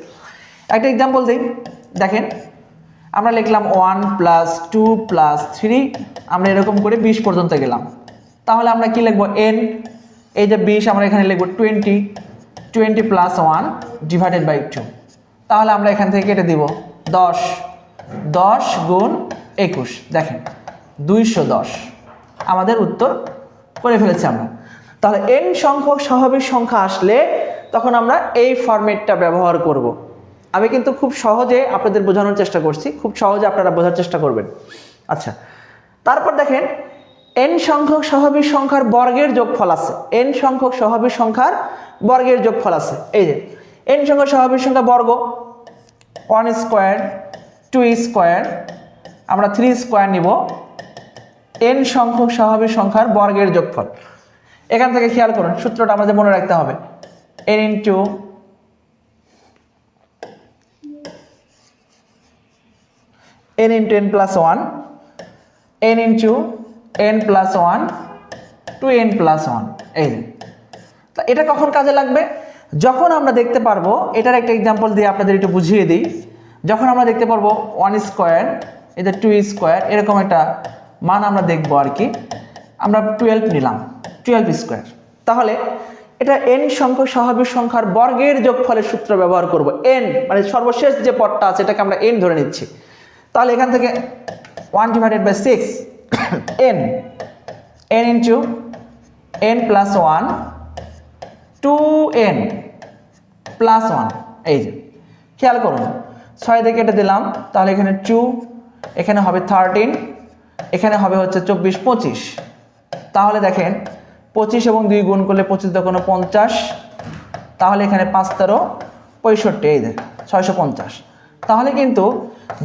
একটা এক্সাম্পল দিই। দেখেন, আমরা লিখলাম 1 প্লাস 2 প্লাস 3, আমরা এরকম করে 20 পর্যন্ত গেলাম। তাহলে আমরা কি লিখবো? n, এই যে 20 আমরা এখানে লিখবো 20 প্লাস 1 ডিভাইডেড বাই 2। তাহলে আমরা এখান থেকে কেটে দিব 10 গুণ 21, দেখেন 210 আমাদের উত্তর করে ফেলেছি আমরা। তাহলে n সংখ্যক স্বাভাবিক সংখ্যা আসলে তখন আমরা এই ফরম্যাটটা ব্যবহার করব। আমি কিন্তু খুব সহজে আপনাদের বোঝানোর চেষ্টা করছি, খুব সহজে আপনারা বোঝার চেষ্টা করবেন। আচ্ছা, তারপর দেখেন, n সংখ্যক স্বাভাবিক সংখ্যার বর্গের যোগফল আছে। n সংখ্যক স্বাভাবিক সংখ্যার বর্গের যোগফল আছে। এই যে n সংখ্যক স্বাভাবিক সংখ্যা বর্গ, 1 স্কোয়ার 2 স্কোয়ার, আমরা 3 স্কোয়ার নিব। n সংখ্যক স্বাভাবিক সংখ্যার বর্গের যোগফল। এখান থেকে খেয়াল করুন, সূত্রটা আমাদের মনে রাখতে হবে। n into n plus 1, n into n plus 1 2n plus 1। এই তো এটা কখন কাজে লাগবে? যখন আমরা দেখতে পারবো, এটার একটা এক্সাম্পল দিয়ে আপনাদের একটু বুঝিয়ে দিই। যখন আমরা দেখতে পারবো 1 স্কোয়ার, এটা 2 স্কোয়ার, এরকম একটা মান আমরা দেখবো আর কি। আমরা 12 নিলাম, 12 স্কোয়ার। তাহলে এটা n সংখ্যক স্বাভাবিক সংখ্যার বর্গের যোগফলের সূত্র ব্যবহার করব। n মানে সর্বশেষ যে পদটা আছে এটাকে আমরা n ধরে নিচ্ছি। তাহলে এখান থেকে 1 divided by 6 n into n plus 1 2n plus 1। এই যে খেয়াল করুন, 6 দিয়ে কেটে দিলাম, তাহলে এখানে 2, এখানে হবে 13, এখানে হবে হচ্ছে 24 25। তাহলে দেখেন 25 এবং 2 গুণ করলে 25 × 50, তাহলে এখানে 5 13 65, এই যে 650। তাহলে কিন্তু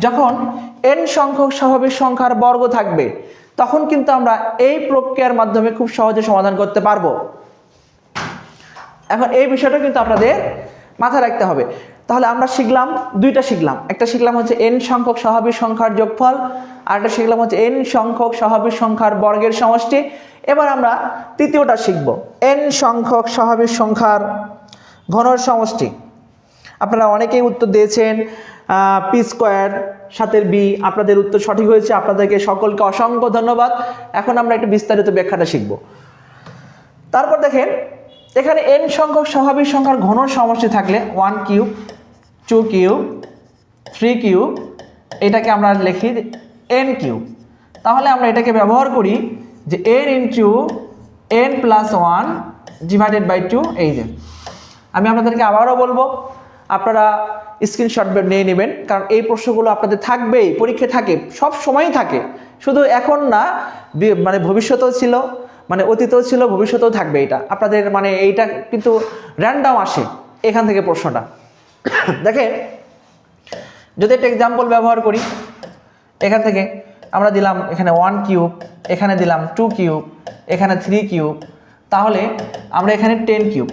যখন n সংখ্যক স্বাভাবিক সংখ্যার বর্গ থাকবে, তখন কিন্তু আমরা এই প্রক্রিয়ার মাধ্যমে খুব সহজে সমাধান করতে পারবো। এখন এই বিষয়টা কিন্তু আপনাদের মাথায় রাখতে হবে। তাহলে আমরা শিখলাম, দুইটা শিখলাম। একটা শিখলাম হচ্ছে n সংখ্যক স্বাভাবিক সংখ্যার যোগফল, আর একটা শিখলাম হচ্ছে n সংখ্যক স্বাভাবিক সংখ্যার বর্গের সমষ্টি। এবার আমরা তৃতীয়টা শিখব, n সংখ্যক স্বাভাবিক সংখ্যার ঘনর সমষ্টি। আপনারা অনেকেই উত্তর দিয়েছেন পি স্কোয়ার 7 b, আপনাদের উত্তর সঠিক হয়েছে, আপনাদেরকে সকলকে অসংখ্য ধন্যবাদ। এখন আমরা একটু বিস্তারিত ব্যাখ্যাটা শিখব। তারপর দেখেন, এখানে n সংখ্যক স্বাভাবিক সংখ্যার ঘনর সমষ্টি থাকলে 1 কিউব 2 কিউব 3 কিউব, এটাকে আমরা লিখি n কিউব। তাহলে আমরা এটাকে ব্যবহার করি যে n into n plus 1 divided by 2। এই যে আমি আপনাদেরকে আবারও বলবো, আপনারা স্ক্রিনশট নিয়ে নেবেন, কারণ এই প্রশ্নগুলো আপনাদের থাকবেই, পরীক্ষা থাকে, সব সময়ই থাকে, শুধু এখন না, মানে ভবিষ্যতেও ছিল, মানে অতীতেও ছিল, ভবিষ্যতেও থাকবে। এটা আপনাদের মানে এইটা কিন্তু র্যান্ডম আসে এখান থেকে প্রশ্নটা। দেখেন, যদি একটা এক্সাম্পল ব্যবহার করি, এখান থেকে আমরা দিলাম এখানে 1 কিউব, এখানে দিলাম 2 কিউব, এখানে 3 কিউব, তাহলে আমরা এখানে 10 কিউব।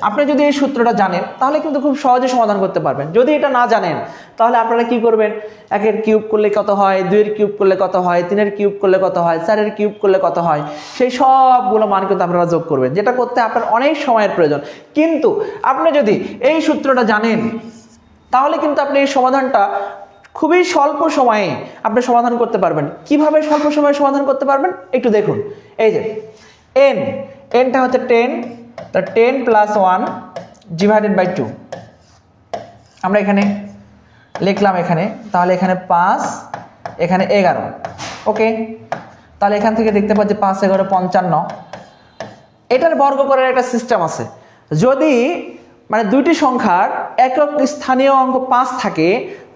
আপনি যদি এই সূত্রটা জানেন তাহলে কিন্তু খুব সহজে সমাধান করতে পারবেন। যদি এটা না জানেন তাহলে আপনারা কি করবেন, 1-এর কিউব করলে কত হয়, 2-এর কিউব করলে কত হয়, 3-এর কিউব করলে কত হয়, 4-এর কিউব করলে কত হয়, সেই সবগুলো মান কিন্তু আপনারা যোগ করবেন, যেটা করতে আপনার অনেক সময়ের প্রয়োজন। কিন্তু আপনি যদি এই সূত্রটা জানেন তাহলে কিন্তু আপনি এই সমাধানটা খুবই স্বল্প সময়ে আপনি সমাধান করতে পারবেন। কিভাবে স্বল্প সময়ে সমাধান করতে পারবেন একটু দেখুন। এই যে nটা হচ্ছে 10, তা 10 প্লাস 1 ডিভাইডেড বাই 2 আমরা এখানে লিখলাম এখানে। তাহলে এখানে 5 এখানে 11। ওকে, তাহলে এখান থেকে দেখতে পাচ্ছি 5 11 55। এটার বর্গ করার একটা সিস্টেম আছে। যদি মানে দুইটি সংখ্যার একক স্থানীয় অঙ্ক 5 থাকে,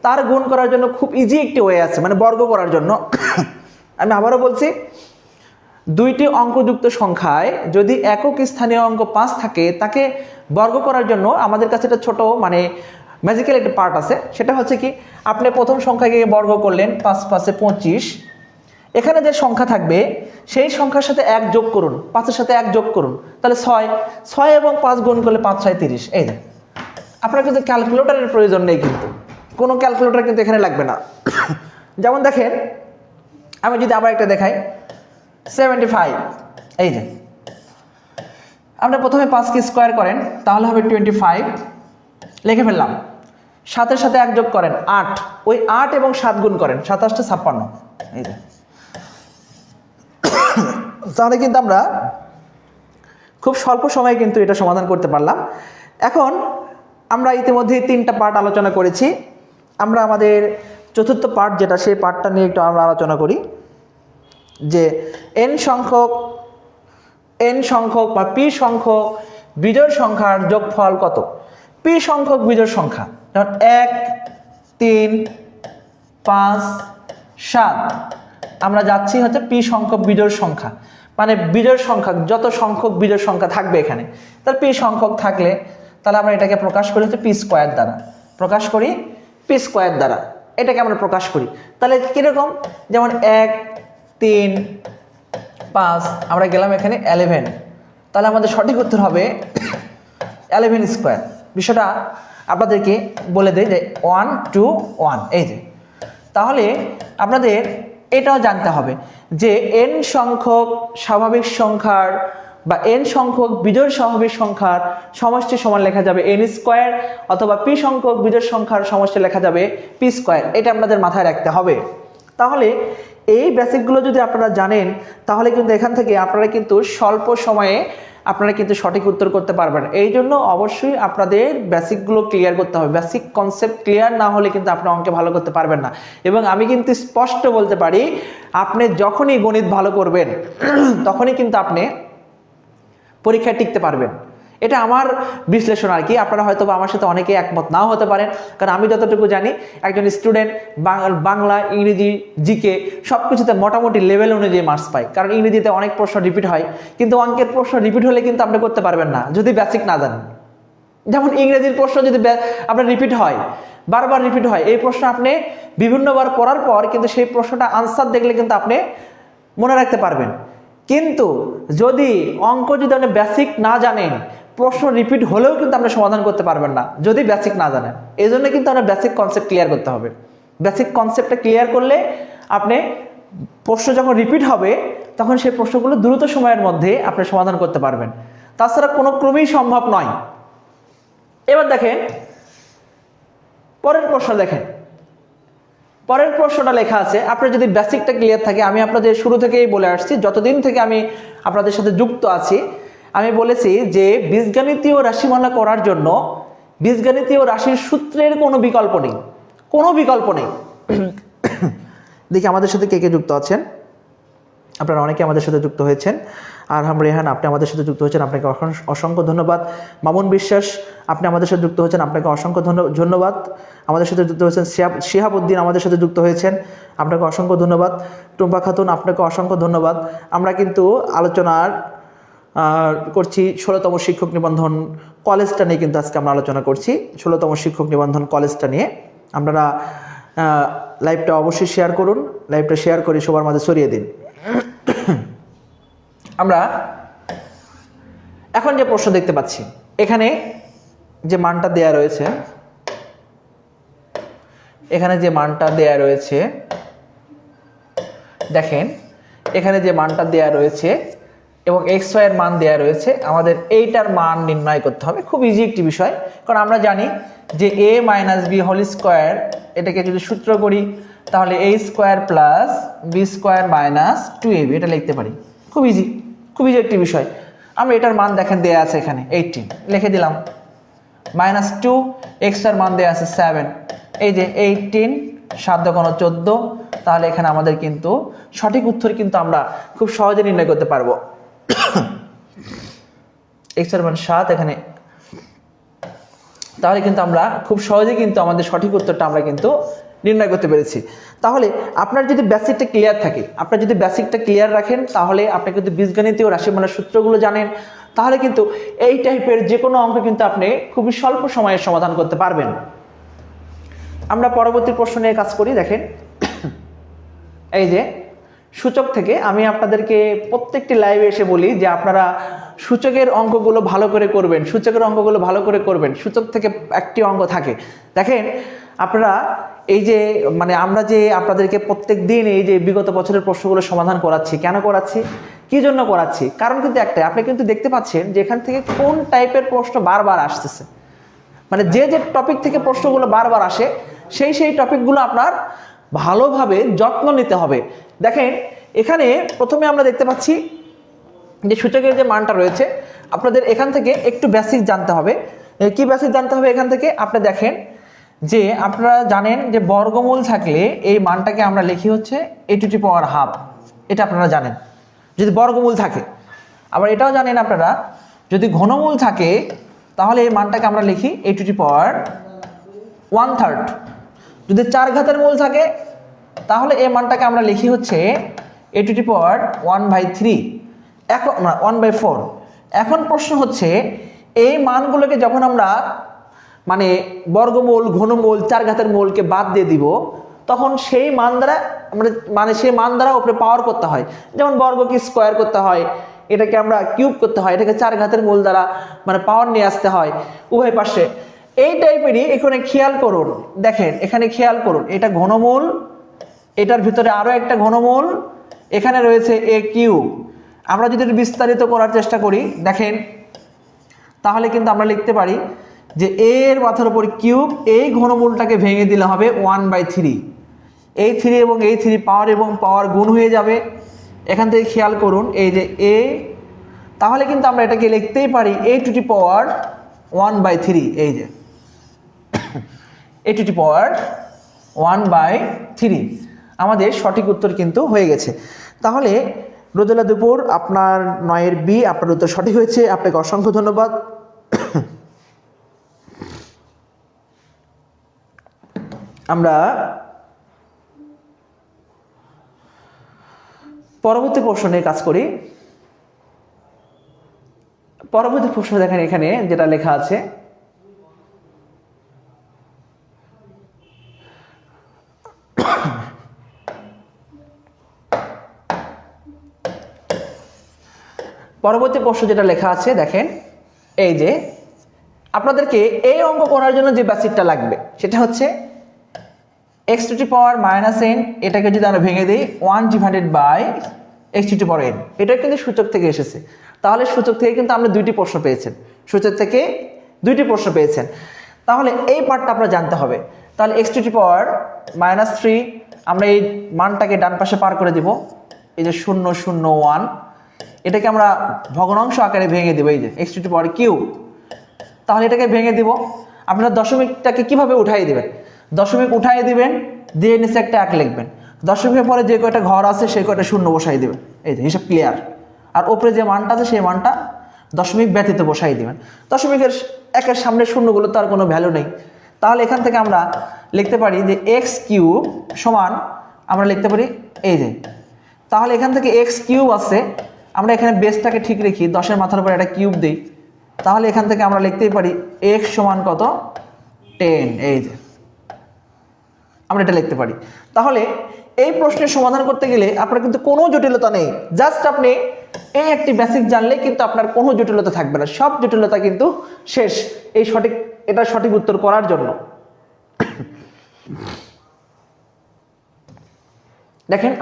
তার গুণ করার জন্য খুব ইজি একটি ওয়ে আছে, মানে বর্গ করার জন্য। আমি আবারও বলছি, দুইটি অঙ্কযুক্ত সংখ্যায় যদি একক স্থানীয় অঙ্ক 5 থাকে, তাকে বর্গ করার জন্য আমাদের কাছে একটা ছোট মানে ম্যাজিক্যাল একটা পার্ট আছে। সেটা হচ্ছে কি, আপনি প্রথম সংখ্যাকে বর্গ করলেন, 5 5 25। এখানে যে সংখ্যা থাকবে সেই সংখ্যার সাথে 1 যোগ করুন, 5-এর সাথে 1 যোগ করুন, তাহলে 6। 6 এবং 5 গুণ করলে 5 6 30। এই যে, আপনার কিন্তু ক্যালকুলেটরের প্রয়োজন নেই, কিন্তু কোনো ক্যালকুলেটর কিন্তু এখানে লাগবে না। যেমন দেখেন, আমি যদি আবার একটা দেখাই, 75। এই যে, আমরা প্রথমে 5 কে স্কোয়ার করেন, তাহলে হবে 25। লিখে ফেললাম। 7-এর সাথে 1 যোগ করেন, 8। ওই 8 এবং 7 গুণ করেন, 27 56। এই যে, তাহলে কিন্তু আমরা খুব স্বল্প সময়ে কিন্তু এটা সমাধান করতে পারলাম। এখন আমরা ইতিমধ্যে 3টা পার্ট আলোচনা করেছি। আমরা আমাদের চতুর্থ পার্ট যেটা, সেই পার্টটা নিয়ে একটু আমরা আলোচনা করি, যে n সংখ্যক বা p সংখ্যক বিজোড় সংখ্যার যোগফল কত। p সংখ্যক বিজোড় সংখ্যা যেমন 1 3 5 7, আমরা যাচ্ছি হচ্ছে p সংখ্যক বিজোড় সংখ্যা, মানে বিজোড় সংখ্যা যত সংখ্যক বিজোড় সংখ্যা থাকবে এখানে, তার p সংখ্যক থাকলে তাহলে আমরা এটাকে প্রকাশ করি হচ্ছে p স্কোয়ার দ্বারা, প্রকাশ করি p স্কোয়ার দ্বারা, এটাকে আমরা প্রকাশ করি। তাহলে কিরকম, যেমন 1 3 5, আমরা গেলাম এখানে 11, তাহলে আমাদের সঠিক উত্তর হবে 11 স্কোয়ার। বিষয়টা আপনাদেরকে বলে দেয় যে 1 2 1। এই যে, তাহলে আপনাদের এটাও জানতে হবে যে n সংখ্যক স্বাভাবিক সংখ্যার বা n সংখ্যক বিজোড় স্বাভাবিক সংখ্যার সমষ্টি সমান লেখা যাবে n স্কোয়ার, অথবা p সংখ্যক বিজোড় সংখ্যার সমষ্টি লেখা যাবে p স্কোয়ার। এটা আপনাদের মাথায় রাখতে হবে। তাহলে এই বেসিকগুলো যদি আপনারা জানেন, তাহলে কিন্তু এখান থেকে আপনারা কিন্তু স্বল্প সময়ে আপনারা কিন্তু সঠিক উত্তর করতে পারবেন। এই জন্য অবশ্যই আপনাদের বেসিকগুলো ক্লিয়ার করতে হবে। বেসিক কনসেপ্ট ক্লিয়ার না হলে কিন্তু আপনি অঙ্কে ভালো করতে পারবেন না। এবং আমি কিন্তু স্পষ্ট বলতে পারি, আপনি যখনই গণিত ভালো করবেন তখনই কিন্তু আপনি পরীক্ষায় টিকতে পারবেন। এটা আমার বিশ্লেষণ আর কি। আপনারা হয়তো আমার সাথে অনেকে একমত নাও হতে পারেন, কারণ আমি যতটুকু জানি একজন স্টুডেন্ট বাংলা ইংরেজি জিকে সব কিছুতে মোটামুটি লেভেল অনুযায়ী মার্কস পায়। কারণ ইংরেজিতে অনেক প্রশ্ন রিপিট হয়, কিন্তু অঙ্কের প্রশ্ন রিপিট হলে কিন্তু আপনি করতে পারবেন না যদি বেসিক না জানেন। যেমন ইংরেজির প্রশ্ন যদি আপনার রিপিট হয়, বারবার রিপিট হয়, এই প্রশ্ন আপনি বিভিন্নবার পড়ার পর কিন্তু সেই প্রশ্নটা আনসার দেখলে কিন্তু আপনি মনে রাখতে পারবেন। কিন্তু যদি অঙ্ক যদি আপনি বেসিক না জানেন, প্রশ্ন রিপিট হলেও কিন্তু আপনি সমাধান করতে পারবেন না যদি বেসিক না জানেন। এই জন্য কিন্তু আপনার বেসিক কনসেপ্ট ক্লিয়ার করতে হবে। বেসিক কনসেপ্টটা ক্লিয়ার করলে আপনি প্রশ্ন যখন রিপিট হবে তখন সেই প্রশ্নগুলো দ্রুত সময়ের মধ্যে আপনি সমাধান করতে পারবেন। তাছাড়া কোনো ক্রমেই সম্ভব নয়। এবার দেখেন পরের প্রশ্ন। দেখেন পরের প্রশ্নটা লেখা আছে, আপনার যদি বেসিকটা ক্লিয়ার থাকে, আমি আপনাদের শুরু থেকেই বলে আসছি, যতদিন থেকে আমি আপনাদের সাথে যুক্ত আছি, আমি বলেছি যে বীজগণিতীয় রাশিমালা করার জন্য বীজগণিতীয় রাশির সূত্রের কোনো বিকল্প নেই, কোনো বিকল্প নেই। দেখি আমাদের সাথে কে কে যুক্ত আছেন। আপনারা অনেকে আমাদের সাথে যুক্ত হয়েছেন। আর রেহান, আপনি আমাদের সাথে যুক্ত হয়েছেন, আপনাকে অসংখ্য ধন্যবাদ। মামুন বিশ্বাস, আপনি আমাদের সাথে যুক্ত হয়েছেন, আপনাকে অসংখ্য ধন্যবাদ। আমাদের সাথে যুক্ত হয়েছেন শিহাবউদ্দিন, আমাদের সাথে যুক্ত হয়েছেন, আপনাকে অসংখ্য ধন্যবাদ। টুম্পা খাতুন, আপনাকে অসংখ্য ধন্যবাদ। আমরা কিন্তু আলোচনার করছি 16তম শিক্ষক নিবন্ধন কলেজটা নিয়ে, কিন্তু আজকে আমরা আলোচনা করছি 16তম শিক্ষক নিবন্ধন কলেজটা নিয়ে। আপনারা লাইভটা অবশ্যই শেয়ার করুন, লাইভটা শেয়ার করে সবার মাঝে ছড়িয়ে দিন। আমরা এখন যে প্রশ্ন দেখতে পাচ্ছি, এখানে যে মানটা দেয়া রয়েছে, এখানে যে মানটা দেয়া রয়েছে, দেখেন এখানে যে মানটা দেয়া রয়েছে এবং xy এর মান দেয়া রয়েছে, আমাদের এইটার মান নির্ণয় করতে হবে। খুব ইজি একটি বিষয়, কারণ আমরা জানি যে a - b হোল স্কোয়ার, এটাকে যদি সূত্র করি তাহলে a square plus b square minus 2ab, এটা লিখতে পারি। খুব ইজি, খুব ইজি একটি বিষয়। আমরা এটার মান দেখেন দেয়া আছে এখানে 18, লিখে দিলাম। -2, x এর মান দেয়া আছে 7, এই যে 18 7 × 14 তাহলে এখানে আমাদের কিন্তু সঠিক উত্তর কিন্তু আমরা খুব সহজে নির্ণয় করতে পারবো। x এর মান 7 এখানে, তাহলে কিন্তু আমরা খুব সহজে কিন্তু আমাদের সঠিক উত্তরটা আমরা কিন্তু নির্ণয় করতে পেরেছি। তাহলে আপনার যদি বেসিকটা ক্লিয়ার থাকে, আপনার যদি বেসিকটা ক্লিয়ার রাখেন, তাহলে আপনি কিন্তু বীজগণিতীয় রাশিমালার সূত্রগুলো জানেন, তাহলে কিন্তু এই টাইপের যে কোনো অঙ্ক কিন্তু আপনি খুবই স্বল্প সময়ে সমাধান করতে পারবেন। আমরা পরবর্তী প্রশ্ন নিয়ে কাজ করি। দেখেন, এই যে সূচক থেকে আমি আপনাদেরকে প্রত্যেকটি লাইভে এসে বলি যে আপনারা সূচকের অঙ্কগুলো ভালো করে করবেন, সূচকের অঙ্কগুলো ভালো করে করবেন। সূচক থেকে একটি অঙ্ক থাকে। দেখেন আপনারা এই যে মানে আমরা যে আপনাদেরকে প্রত্যেক দিন এই যে বিগত বছরের প্রশ্নগুলো সমাধান করাচ্ছি, কেন করাচ্ছি, কি জন্য করাচ্ছি, কারণ কিন্তু একটাই, আপনি কিন্তু দেখতে পাচ্ছেন যে এখান থেকে কোন টাইপের প্রশ্ন বারবার আসতেছে, মানে যে যে টপিক থেকে প্রশ্নগুলো বারবার আসে সেই টপিকগুলো আপনার ভালোভাবে যত্ন নিতে হবে। দেখেন এখানে প্রথমে আমরা দেখতে পাচ্ছি যে সূচকের যে মানটা রয়েছে, আপনাদের এখান থেকে একটু বেসিক জানতে হবে। কি বেসিক জানতে হবে এখান থেকে? আপনি দেখেন যে আপনারা জানেন যে বর্গমূল থাকলে এই মানটাকে আমরা লিখি হচ্ছে a²½ এটা আপনারা জানেন যদি বর্গমূল থাকে। আবার এটাও জানেন আপনারা যদি ঘনমূল থাকে তাহলে এই মানটাকে আমরা লিখি a²1/3। যদি 4 ঘাতের মূল থাকে তাহলে এই মানটাকে আমরা লিখি হচ্ছে a⁴, এখন 1/4। এখন প্রশ্ন হচ্ছে এই মানগুলোকে যখন আমরা মানে বর্গমূল, ঘনমূল, 4 ঘাতের মূলকে বাদ দিয়ে দিব, তখন সেই মান দ্বারা আমরা মানে সেই মান দ্বারা উপরে পাওয়ার করতে হয়। যেমন বর্গকে স্কোয়ার করতে হয়, এটাকে আমরা কিউব করতে হয়, এটাকে 4 ঘাতের মূল দ্বারা মানে পাওয়ার নিয়ে আসতে হয় উভয় পাশে। এই টাইপেরই এখানে খেয়াল করুন, দেখেন এখানে খেয়াল করুন, এটা ঘনমূল, এটার ভিতরে আরো একটা ঘনমূল, এখানে রয়েছে a³ আমরা যদি বিস্তারিত করার চেষ্টা করি দেখেন তাহলে কিন্তু আমরা লিখতে পারি যে a এর মাথার উপর কিউব, এই ঘনমূলটাকে ভেঙে দিলে হবে 1/3। এই 3 এবং এই 3 পাওয়ার এবং পাওয়ার গুণ হয়ে যাবে। এখান থেকে খেয়াল করুন এই যে a, তাহলে কিন্তু আমরা এটাকে লিখতেই পারি a⁴1/3। এই যে a⁴1/3 আমাদের সঠিক উত্তর কিন্তু হয়ে গেছে। তাহলে রোদেলা দুপুর আপনার 9-এর B আপনার উত্তর সঠিক হয়েছে, আপনাকে অসংখ্য ধন্যবাদ। আমরা পরবর্তী প্রশ্ন নিয়ে কাজ করি। পরবর্তী প্রশ্ন দেখেন এখানে যেটা লেখা আছে, পরবর্তী প্রশ্ন যেটা লেখা আছে দেখেন এই যে আপনাদেরকে এই অঙ্ক করার জন্য যে বেসিকটা লাগবে সেটা হচ্ছে x⁻n, এটাকে যদি আমরা ভেঙে দিই 1/x⁴n, এটা কিন্তু সূচক থেকে এসেছে। তাহলে সূচক থেকে কিন্তু আমরা দুইটি প্রশ্ন পেয়েছেন, সূচক থেকে দুইটি প্রশ্ন পেয়েছেন। তাহলে এই পার্টটা আপনার জানতে হবে। তাহলে x⁻³ আমরা এই মানটাকে ডান পাশে পার করে দিব, এই যে 0, 0, 1, এটাকে আমরা ভগ্নাংশ আকারে ভেঙে দেবো, এই যে x⁻³ তাহলে এটাকে ভেঙে দিব। আপনারা দশমিকটাকে কিভাবে উঠাই দিবেন? দশমিক উঠাই দিবেন, দিয়ে নিচে একটা 1 লিখবেন, দশমিকের পরে যে কয়টা ঘর আছে সেই কয়টা শূন্য বসাই দিবেন, এই যে হিসাব ক্লিয়ার। আর উপরে যে মানটা আছে সেই মানটা দশমিক ব্যতীত বসাই দিবেন। দশমিকের 1-এর সামনে শূন্যগুলো তো আর কোনো ভ্যালু নেই। তাহলে এখান থেকে আমরা লিখতে পারি যে x³ সমান আমরা লিখতে পারি এই যে, তাহলে এখান থেকে x³ আছে, আমরা এখানে বেসটাকে ঠিক রেখি, 10-এর মাথার উপর একটা কিউব দিই, তাহলে এখান থেকে আমরা লিখতেই পারি x সমান কত 10। এই যে আমরা এটা লিখতে পারি। তাহলে এই প্রশ্নের সমাধান করতে গেলে আপনার কিন্তু কোনো জটিলতা নেই, জাস্ট আপনি এই একটি বেসিক জানলে কিন্তু আপনার কোনো জটিলতা থাকবে না, সব জটিলতা কিন্তু শেষ এই এটা সঠিক উত্তর করার জন্য। দেখেন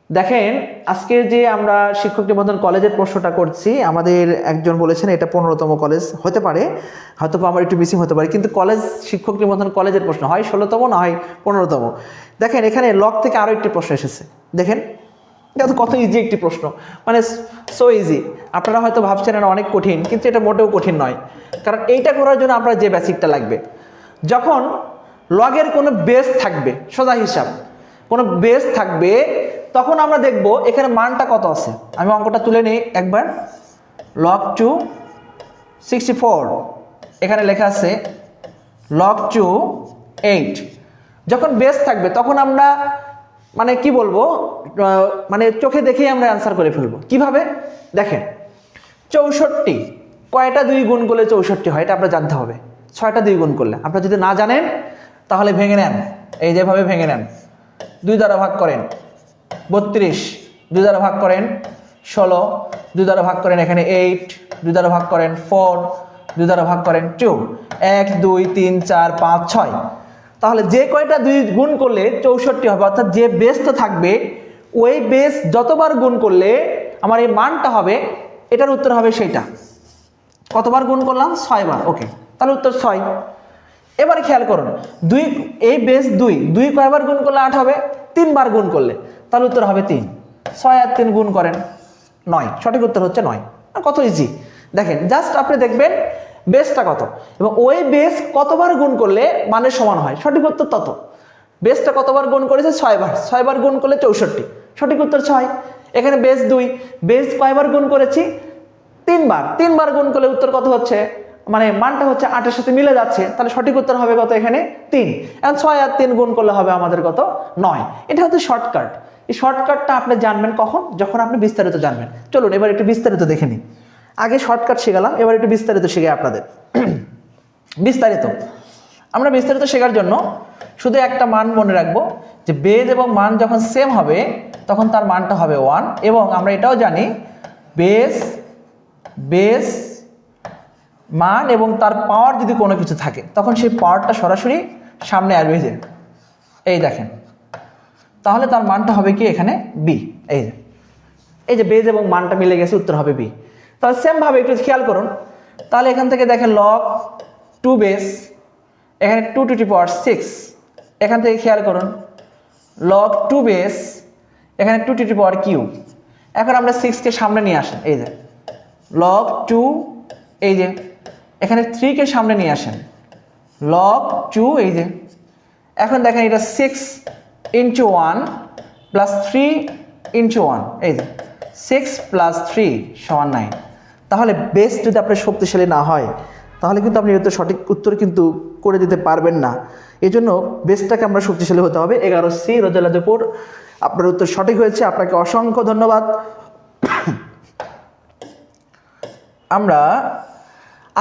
দেখেন আজকে যে আমরা শিক্ষক নিবন্ধন কলেজের প্রশ্নটা করছি, আমাদের একজন বলেছেন এটা 15তম কলেজ হতে পারে, হয়তো আমার একটু মিসিং হতে পারে, কিন্তু কলেজ শিক্ষক নিবন্ধন কলেজের প্রশ্ন হয় 16তম না হয় 15তম। দেখেন এখানে লগ থেকে আরও একটি প্রশ্ন এসেছে, দেখেন এটা তো কত ইজি একটি প্রশ্ন, মানে সো ইজি। আপনারা হয়তো ভাবছেন এটা অনেক কঠিন, কিন্তু এটা মোটেও কঠিন নয়। কারণ এইটা করার জন্য আপনার যে বেসিকটা লাগবে, যখন লগের কোনো বেস থাকবে, সোজা হিসাব কোনো বেস থাকবে তখন আমরা দেখব এখানে মানটা কত আছে। আমি অঙ্কটা তুলে নিই একবার। log 2 64, এখানে লেখা আছে log 2 8। যখন বেস থাকবে তখন আমরা মানে কি বলবো, মানে চোখে দেখেই আমরা অ্যান্সার করে ফেলবো। কিভাবে দেখেন, 64 কয়টা 2 গুণ করলে 64 হয় এটা আপনার জানতে হবে। 6টা 2 গুণ করলে। আপনারা যদি না জানেন তাহলে ভেঙে নেন, এই যেভাবে ভেঙে নেন। 2 দ্বারা ভাগ করেন 32, 2 দ্বারা ভাগ করেন 16, 2 দ্বারা ভাগ করেন এখানে 8, 2 দ্বারা ভাগ করেন 4, 2 দ্বারা ভাগ করেন 2, 1 2 3 4 5 6। তাহলে যে কয়টা 2 গুণ করলে 64 হবে, অর্থাৎ যে বেসটা থাকবে ওই বেস যতবার গুণ করলে আমার এই মানটা হবে, এটার উত্তর হবে সেইটা। কতবার গুণ করলাম? 6 বার। ওকে, তাহলে উত্তর 6। এবারে খেয়াল করুন, 2 এই বেস 2 কয়বার গুণ করলে 8 হবে? 3 বার গুণ করলে, তাহলে উত্তর হবে 3। 6 আর 3 গুণ করেন 9, সঠিক উত্তর হচ্ছে 9। কত ইজি দেখেন, জাস্ট আপনি দেখবেন বেসটা কত এবং ওই বেস কতবার গুণ করলে মানের সমান হয়, সঠিক উত্তর তত। বেসটা কতবার গুণ করেছে? 6 বার। 6 বার গুণ করলে 64, সঠিক উত্তর 6। এখানে বেস 2, বেস কয়বার গুণ করেছি? 3 বার। 3 বার গুণ করলে উত্তর কত হচ্ছে, মানে মানটা হচ্ছে 8-এর সাথে মিলে যাচ্ছে, তাহলে সঠিক উত্তর হবে কত এখানে? 3। এখন 6 আর 3 গুণ করলে হবে আমাদের কত? 9। এটা হচ্ছে শর্টকাট। এই শর্টকাটটা আপনি জানবেন কখন? যখন আপনি বিস্তারিত জানবেন। চলুন এবার একটু বিস্তারিত দেখে নিই। আগে শর্টকাট শিখালাম, এবার একটু বিস্তারিত শিখে আপনাদের। বিস্তারিত আমরা বিস্তারিত শেখার জন্য শুধু একটা মান মনে রাখবো যে বেস এবং মান যখন সেম হবে তখন তার মানটা হবে 1। এবং আমরা এটাও জানি বেস মান এবং তার পাওয়ার যদি কোনো কিছু থাকে তখন সেই পাওয়ারটা সরাসরি সামনে আসবে। এই দেখেন, তাহলে তার মানটা হবে কি এখানে? বি। এই যে বেস এবং মানটা মিলে গেছে, উত্তর হবে বি। তাহলে সেম ভাবে একটু খেয়াল করুন। তাহলে এখান থেকে দেখেন log 2 বেস, এখানে 2 টু দি পাওয়ার 6। এখান থেকে খেয়াল করুন log 2 বেস, এখানে 2 টু দি পাওয়ার কিউব। এখন আমরা 6কে সামনে নিয়ে আসেন, এই যে log 2, এই যে এখানে 3কে সামনে নিয়ে আসেন log 2, এই যে এখন দেখেন এটা 6 ইন্টু 1 প্লাস 3 ইন্টু 1, এই যে 6 প্লাস 3 সমান 9। তাহলে বেস যদি আপনার শক্তিশালী না হয় তাহলে কিন্তু আপনি উত্তর সঠিক উত্তর কিন্তু করে দিতে পারবেন না। এই জন্য বেসটাকে আমরা শক্তিশালী হতে হবে। 11C রোজালাজপুর, আপনার উত্তর সঠিক হয়েছে, আপনাকে অসংখ্য ধন্যবাদ। আমরা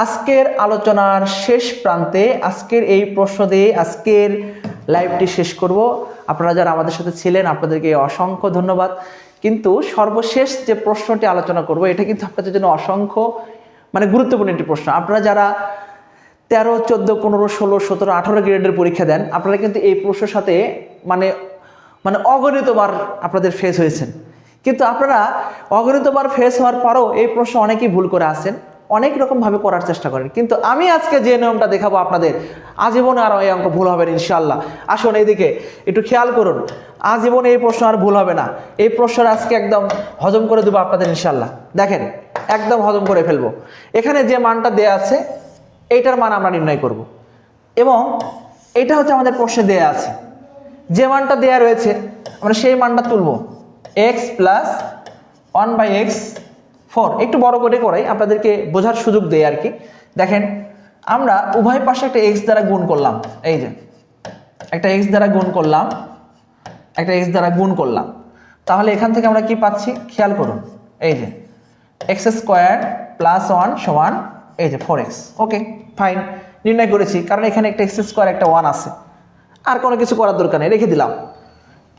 আজকের আলোচনার শেষ প্রান্তে আজকের এই প্রশ্ন দিয়ে আজকের লাইভটি শেষ করব। আপনারা যারা আমাদের সাথে ছিলেন আপনাদেরকে অসংখ্য ধন্যবাদ। কিন্তু সর্বশেষ যে প্রশ্নটি আলোচনা করব এটা কিন্তু আপনাদের জন্য অসংখ্য মানে গুরুত্বপূর্ণ একটি প্রশ্ন। আপনারা যারা 13, 14, 15, 16, 17, 18 গ্রেডের পরীক্ষা দেন আপনারা কিন্তু এই প্রশ্নের সাথে মানে অগণিতবার আপনাদের ফেস হয়েছেন। কিন্তু আপনারা অগণিতবার ফেস হওয়ার পরও এই প্রশ্ন অনেকেই ভুল করে আসেন, অনেক রকমভাবে করার চেষ্টা করেন। কিন্তু আমি আজকে যে নিয়মটা দেখাবো আপনাদের, আজীবনে আর এই অঙ্ক ভুল হবে না ইনশাল্লাহ। আসুন এইদিকে একটু খেয়াল করুন, আজীবনে এই প্রশ্ন আর ভুল হবে না। এই প্রশ্ন আজকে একদম হজম করে দেবো আপনাদের ইনশাল্লাহ। দেখেন একদম হজম করে ফেলবো। এখানে যে মানটা দেয়া আছে এইটার মান আমরা নির্ণয় করব এবং এটা হচ্ছে আমাদের প্রশ্নে দেয়া আছে। যে মানটা দেয়া রয়েছে আমরা সেই মানটা তুলব, x প্লাস 1/x4। একটু বড় করে করাই আপনাদেরকে বোঝার সুযোগ দেয় আর কি। দেখেন আমরা উভয় পাশে একটা x দ্বারা গুণ করলাম, এই যে একটা x দ্বারা গুণ করলাম, একটা x দ্বারা গুণ করলাম। তাহলে এখান থেকে আমরা কি পাচ্ছি খেয়াল করুন, এই যে x² প্লাস 1 সমান এই যে 4x। ওকে ফাইন, নির্ণয় করেছি কারণ এখানে একটা x² একটা 1 আছে, আর কোনো কিছু করার দরকার নেই, রেখে দিলাম।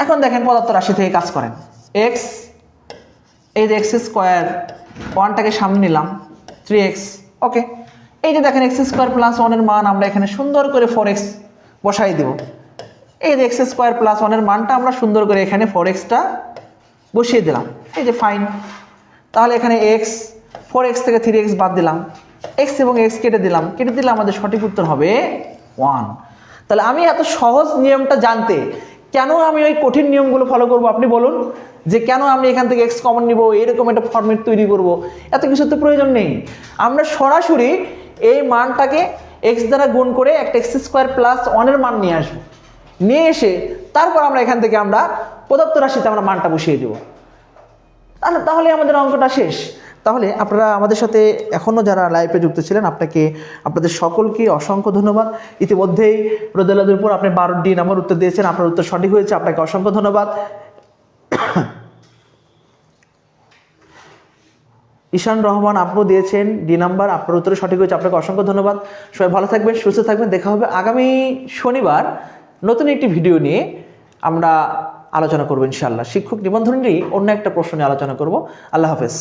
এখন দেখেন পদার্থ রাশি থেকে কাজ করেন, x, এই যে x² 1টাকে সামনে নিলাম 3x। ওকে, এই যে দেখেন x² প্লাস 1 এর মান আমরা এখানে সুন্দর করে 4x বসাই দিব। এই যে x² প্লাস 1 এর মানটা আমরা সুন্দর করে এখানে 4xটা বসিয়ে দিলাম, এই যে ফাইন। তাহলে এখানে x, 4x থেকে 3x বাদ দিলাম, x এবং x কেটে দিলে আমাদের সঠিক উত্তর হবে 1। তাহলে আমি এত সহজ নিয়মটা জানতে কেন আমি ওই কঠিন নিয়মগুলো ফলো করব আপনি বলুন? যে কেন আমি এখান থেকে x কমন নিব, এরকম একটা ফরম্যাট তৈরি করব, এত কিছু তো প্রয়োজন নেই। আমরা সরাসরি এই মানটাকে x দ্বারা গুণ করে একটা x² প্লাস 1 এর মান নিয়ে আসবো, নিয়ে এসে তারপর আমরা এখান থেকে আমরা প্রদত্ত রাশিতে আমরা মানটা বসিয়ে দেব, তাহলে আমাদের অঙ্কটা শেষ। তাহলে আপনারা আমাদের সাথে এখনও যারা লাইভে যুক্ত ছিলেন আপনাদের সকলকে অসংখ্য ধন্যবাদ। ইতিমধ্যেই রোদেলাদের উপর আপনি 12 নম্বর উত্তর দিয়েছেন, আপনার উত্তর সঠিক হয়েছে, আপনাকে অসংখ্য ধন্যবাদ। ঈশান রহমান আপনিও দিয়েছেন ডি নাম্বার, আপনার উত্তর সঠিক হয়েছে, আপনাকে অসংখ্য ধন্যবাদ। সবাই ভালো থাকবেন, সুস্থ থাকবেন। দেখা হবে আগামী শনিবার নতুন একটি ভিডিও নিয়ে আমরা আলোচনা করবো ইনশাআল্লাহ। শিক্ষক নিবন্ধন নিয়ে অন্য একটা প্রশ্ন নিয়ে আলোচনা করব। আল্লাহ হাফেজ।